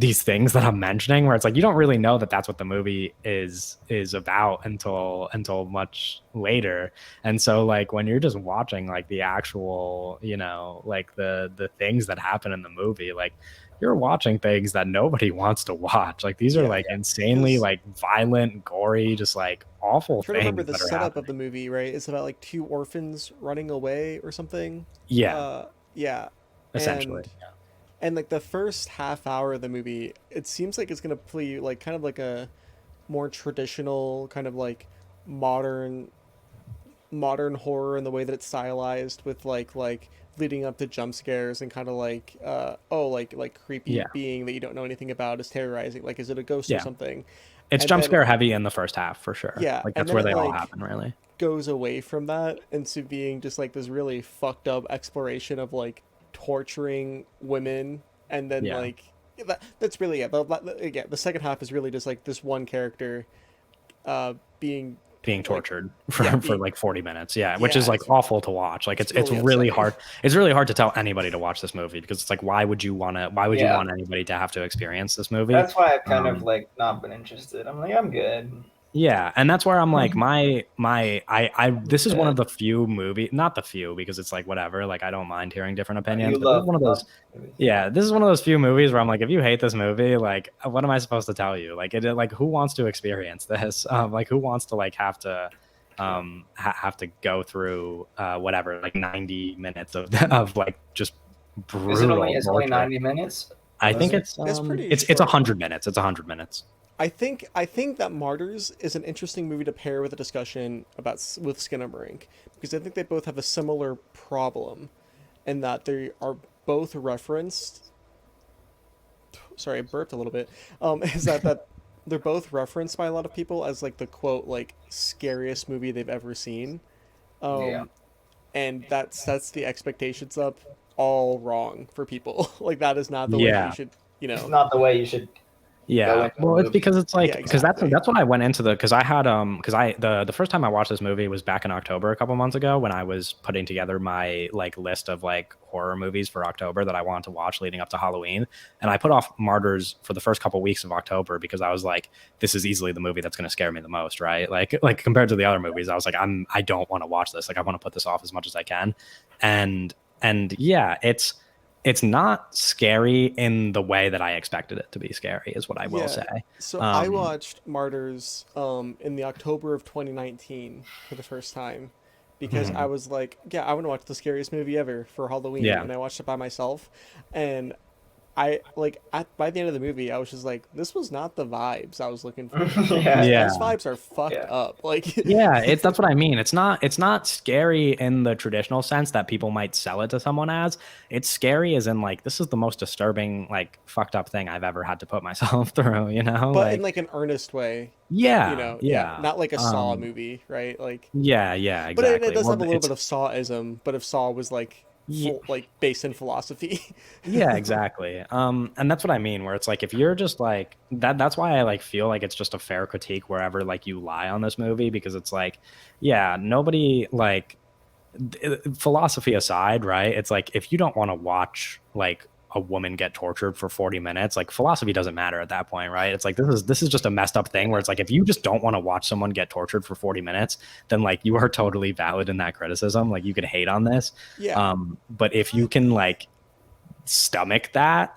these things that I'm mentioning, where it's like you don't really know that that's what the movie is about until much later. And so like when you're just watching like the actual, you know, like the things that happen in the movie, like you're watching things that nobody wants to watch. Like these are like insanely like violent, gory, just like awful I'm trying to remember things the that are setup happening. of the movie, right? It's about like two orphans running away or something. Yeah, Yeah, essentially. and like the first half hour of the movie, it seems like it's gonna play like kind of like a more traditional kind of like modern horror in the way that it's stylized with like leading up to jump scares and kind of like like creepy Yeah, being that you don't know anything about is terrorizing, like is it a ghost or yeah. something. It's And jump then scare heavy in the first half for sure. yeah, Like and that's then where it they all like happen, really. goes away from that into being just like this really fucked up exploration of like torturing women. And then Yeah. like that's really it. Again, the second half is really just like this one character being Being like tortured yeah for being like 40 minutes. Yeah, which is yeah like awful to watch. Like it's it's really really upsetting. hard. It's really hard to tell anybody to watch this movie because it's like why would you Yeah, want anybody to have to experience this movie? that's why I've kind of Um like not been interested. I'm like, I'm good. yeah, and that's where I'm like I this is one Yeah. of the few movie, not the few because it's like whatever, like I don't mind hearing different opinions, You but this is love one of those. movies. Yeah, this is one of those few movies where I'm like, if you hate this movie, like, what am I supposed to tell you? Like, like, who wants to experience this? Like, who wants to like have to go through whatever, like 90 minutes of of like just Is it only? brutal It's only torture. 90 minutes. I think Lesser. It's pretty it's short. 100 minutes. It's 100 minutes. I think that Martyrs is an interesting movie to pair with a discussion about with Skinamarink, because I think they both have a similar problem in that they are both referenced. Sorry, I burped a little bit. Is that they're both referenced by a lot of people as like the quote like scariest movie they've ever seen, Yeah. um, and that sets the expectations up all wrong for people. Like that is not the way that you Yeah. should, It's not the way you should go Yeah, into a well, it's movie. because it's Yeah, like because exactly. that's what I went into because I had because I the first time I watched this movie was back in October a couple months ago when I was putting together my like list of like horror movies for October that I wanted to watch leading up to Halloween, and I put off Martyrs for the first couple weeks of October because I was like, this is easily the movie that's going to scare me the most, right? Like compared to the other movies, I was like, I don't want to watch this, like I want to put this off as much as I can, and yeah, it's not scary in the way that I expected it to be scary, is what I will Yeah. say. So I Um, watched Martyrs in the October of 2019 for the first time because I mhm. was like, yeah, I want to watch the scariest movie ever for Halloween, Yeah, and I watched it by myself, and I like by the end of the movie, I was just like, this was not the vibes I was looking for. Like Yeah. yeah, these vibes are fucked Yeah. up. Like yeah. It's that's what I mean. It's not scary in the traditional sense that people might sell it to someone as. It's scary as in like this is the most disturbing, like fucked up thing I've ever had to put myself through. You know, but in like like an earnest way, yeah, yeah, yeah, not like a Saw movie, right? Like yeah, yeah, but it exactly. does have Well, a little bit it's of Sawism, but if Saw was like yeah, full like based in philosophy. yeah, exactly. And that's what I mean, where it's like if you're just like that's why I like feel like it's just a fair critique wherever like you lie on this movie, because it's like, yeah, nobody like philosophy aside, right? It's like if you don't want to watch like a woman get tortured for 40 minutes, like philosophy doesn't matter at that point, right? It's like this is just a messed up thing where it's like if you just don't want to watch someone get tortured for 40 minutes, then like you are totally valid in that criticism. Like you could hate on this. Yeah. But if you can like stomach that,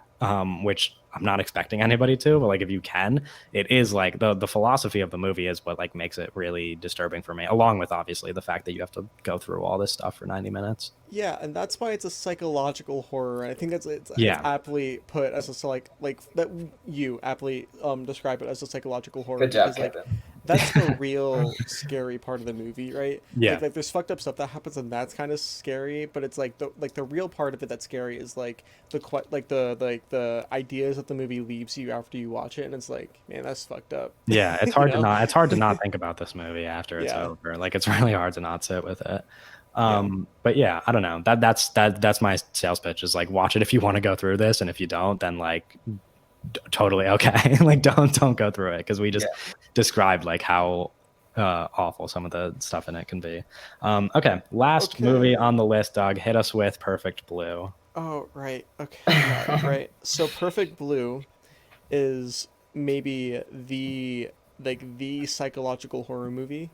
which I'm not expecting anybody to, but like if you can, it is like the philosophy of the movie is what like makes it really disturbing for me, along with obviously the fact that you have to go through all this stuff for 90 minutes. Yeah, and that's why it's a psychological horror. And I think it's Yeah. aptly put as a like that you aptly describe it as a psychological horror Good job, because like Kevin. that's the real scary part of the movie, right? Yeah. Like there's fucked up stuff that happens and that's kind of scary, but it's like the real part of it that's scary is like the ideas that the movie leaves you after you watch it, and it's like, man, that's fucked up. Yeah, You know? it's hard to not think about this movie after it's Yeah. over. Like it's really hard to not sit with it. But yeah, I don't know. That's my sales pitch is like, watch it if you want to go through this, and if you don't, then like totally okay. Like don't go through it, because we just described like how awful some of the stuff in it can be. Okay, last movie on the list, Doug. Hit us with Perfect Blue. Oh, right. Okay. Yeah, right. So Perfect Blue is maybe the psychological horror movie.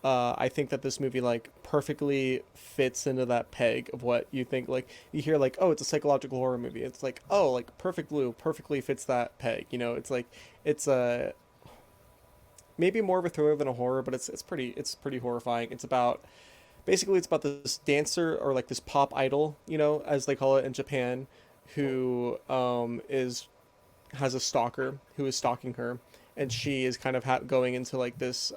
I think that this movie like perfectly fits into that peg of what you think. Like you hear like, oh, it's a psychological horror movie. It's like, oh, like Perfect Blue perfectly fits that peg. You know, it's like it's a maybe more of a thriller than a horror, but it's pretty horrifying. It's about basically it's about this dancer or like this pop idol, you know, as they call it in Japan, who is has a stalker who is stalking her, and she is kind of going into like this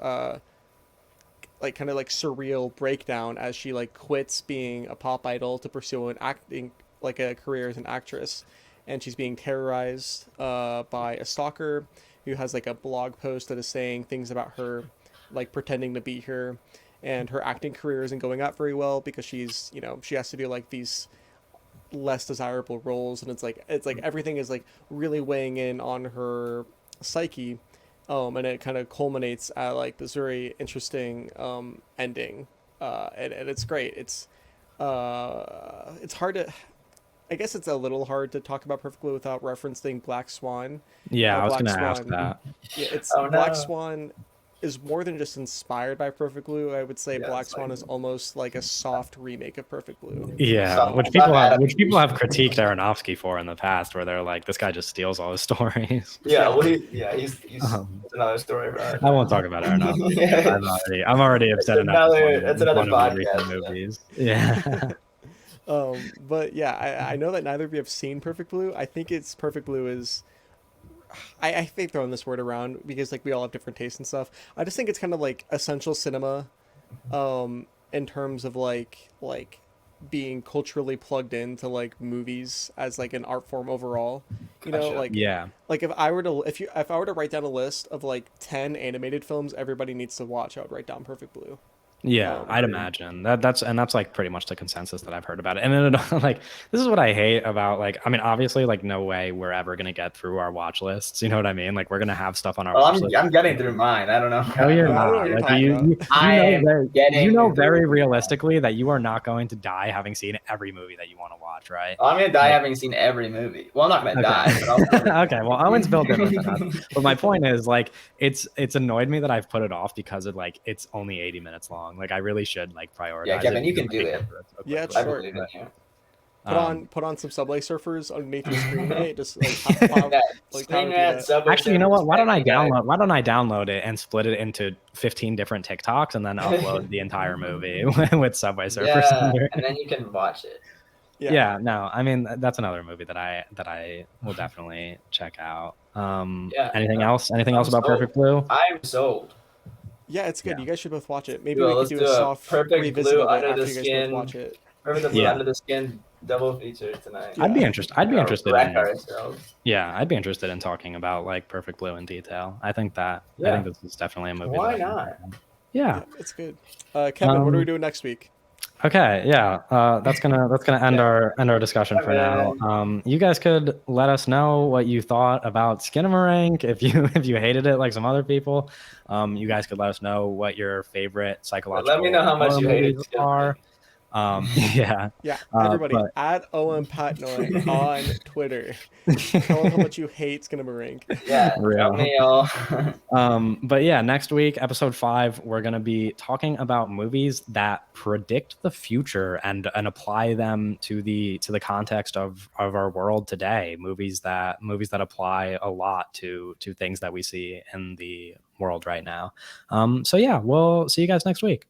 like kind of like surreal breakdown as she like quits being a pop idol to pursue an acting like a career as an actress, and she's being terrorized by a stalker who has like a blog post that is saying things about her, like pretending to be her, and her acting career isn't going out very well because she's you know she has to do like these less desirable roles, and it's like everything is like really weighing in on her psyche, and it kind of culminates at like this very interesting ending, and it's great. It's hard to, I guess it's a little hard to talk about Perfectly without referencing Black Swan. Yeah, I was Black gonna ask Swan, that. yeah, it's Oh Black no. Swan is more than just inspired by Perfect Blue. I would say Yeah, Black it's like Swan is almost like a soft remake of Perfect Blue. Yeah, some some which people have adaptation. critiqued Aronofsky for in the past, where they're like, this guy just steals all his stories. Yeah, Yeah, well, he's Um, it's another story for another I time. won't talk about Aronofsky. Yeah, I'm already upset enough with it's with another one of his recent podcast. Yeah. movies. Yeah. But yeah, I know that neither of you have seen Perfect Blue. I think it's Perfect Blue is I hate throwing this word around because like we all have different tastes and stuff. I just think it's kind of like essential cinema, in terms of like being culturally plugged into like movies as like an art form overall. You know, Gotcha. Yeah. like if I were to if I were to write down a list of like 10 animated films everybody needs to watch, I would write down Perfect Blue. Yeah, Um, I'd imagine that's like pretty much the consensus that I've heard about it. And then like this is what I hate about like, I mean, obviously like no way we're ever gonna get through our watch lists. You know what I mean? Like we're gonna have stuff on our Well, watch list. I'm getting through mine. I don't know. No, you're I don't know what not. you're Like talking about. I am you know getting very through. realistically that you are not going to die having seen every movie that you want to watch, right? I'm gonna die Like, having seen every movie. Well, I'm not gonna die, but I'll okay. probably Okay. Well, Owen's built different than us. die. But my point is like it's annoyed me that I've put it off because of like it's only 80 minutes long. Like I really should like Yeah, prioritize Kevin, it you because can I do can get it. through it so Yeah, it's I quickly. short. believe in you. Put on some Subway Surfers underneath your screen, mate. Just like how Yeah, like how Screen would do Rant, that? Subway Actually, you know Surfers, what? Family Guy. Why don't I download it and split it into 15 different TikToks and then upload the entire movie with Subway Surfers Yeah, under? and then you can watch it. Yeah, Yeah, no, I mean that's another movie that I will definitely check out. Yeah, Anything else? Anything else I'm about sold. Perfect Blue? I'm sold. yeah, it's good. Yeah. You guys should both watch it. Maybe Well, we could let's do do a a soft Perfect revisit Blue of it Under the after you guys both Skin. watch it. Remember the Blue Yeah. Under the Skin double feature tonight. Yeah. I'd be interested Wreck in ourselves. yeah, I'd be interested in talking about like Perfect Blue in detail. I think Yeah. this is definitely a movie Why that not? yeah. Yeah, it's good. Kevin, what are we doing next week? Okay, yeah, that's gonna end Yeah. our discussion for now. Kevin. You guys could let us know what you thought about Skinamarink. If you if you hated it like some other people, you guys could let us know what your favorite Let me psychological know how much horror you hated movies are. Skinamarink. Yeah, Yeah, everybody, but add Owen Patnoy on Twitter. Tell him how much you hate Skinamarink. Yeah, Real. tell me all. But yeah, next week, episode 5, we're gonna be talking about movies that predict the future and apply them to the context of our world today. Movies that apply a lot to things that we see in the world right now. So yeah, we'll see you guys next week.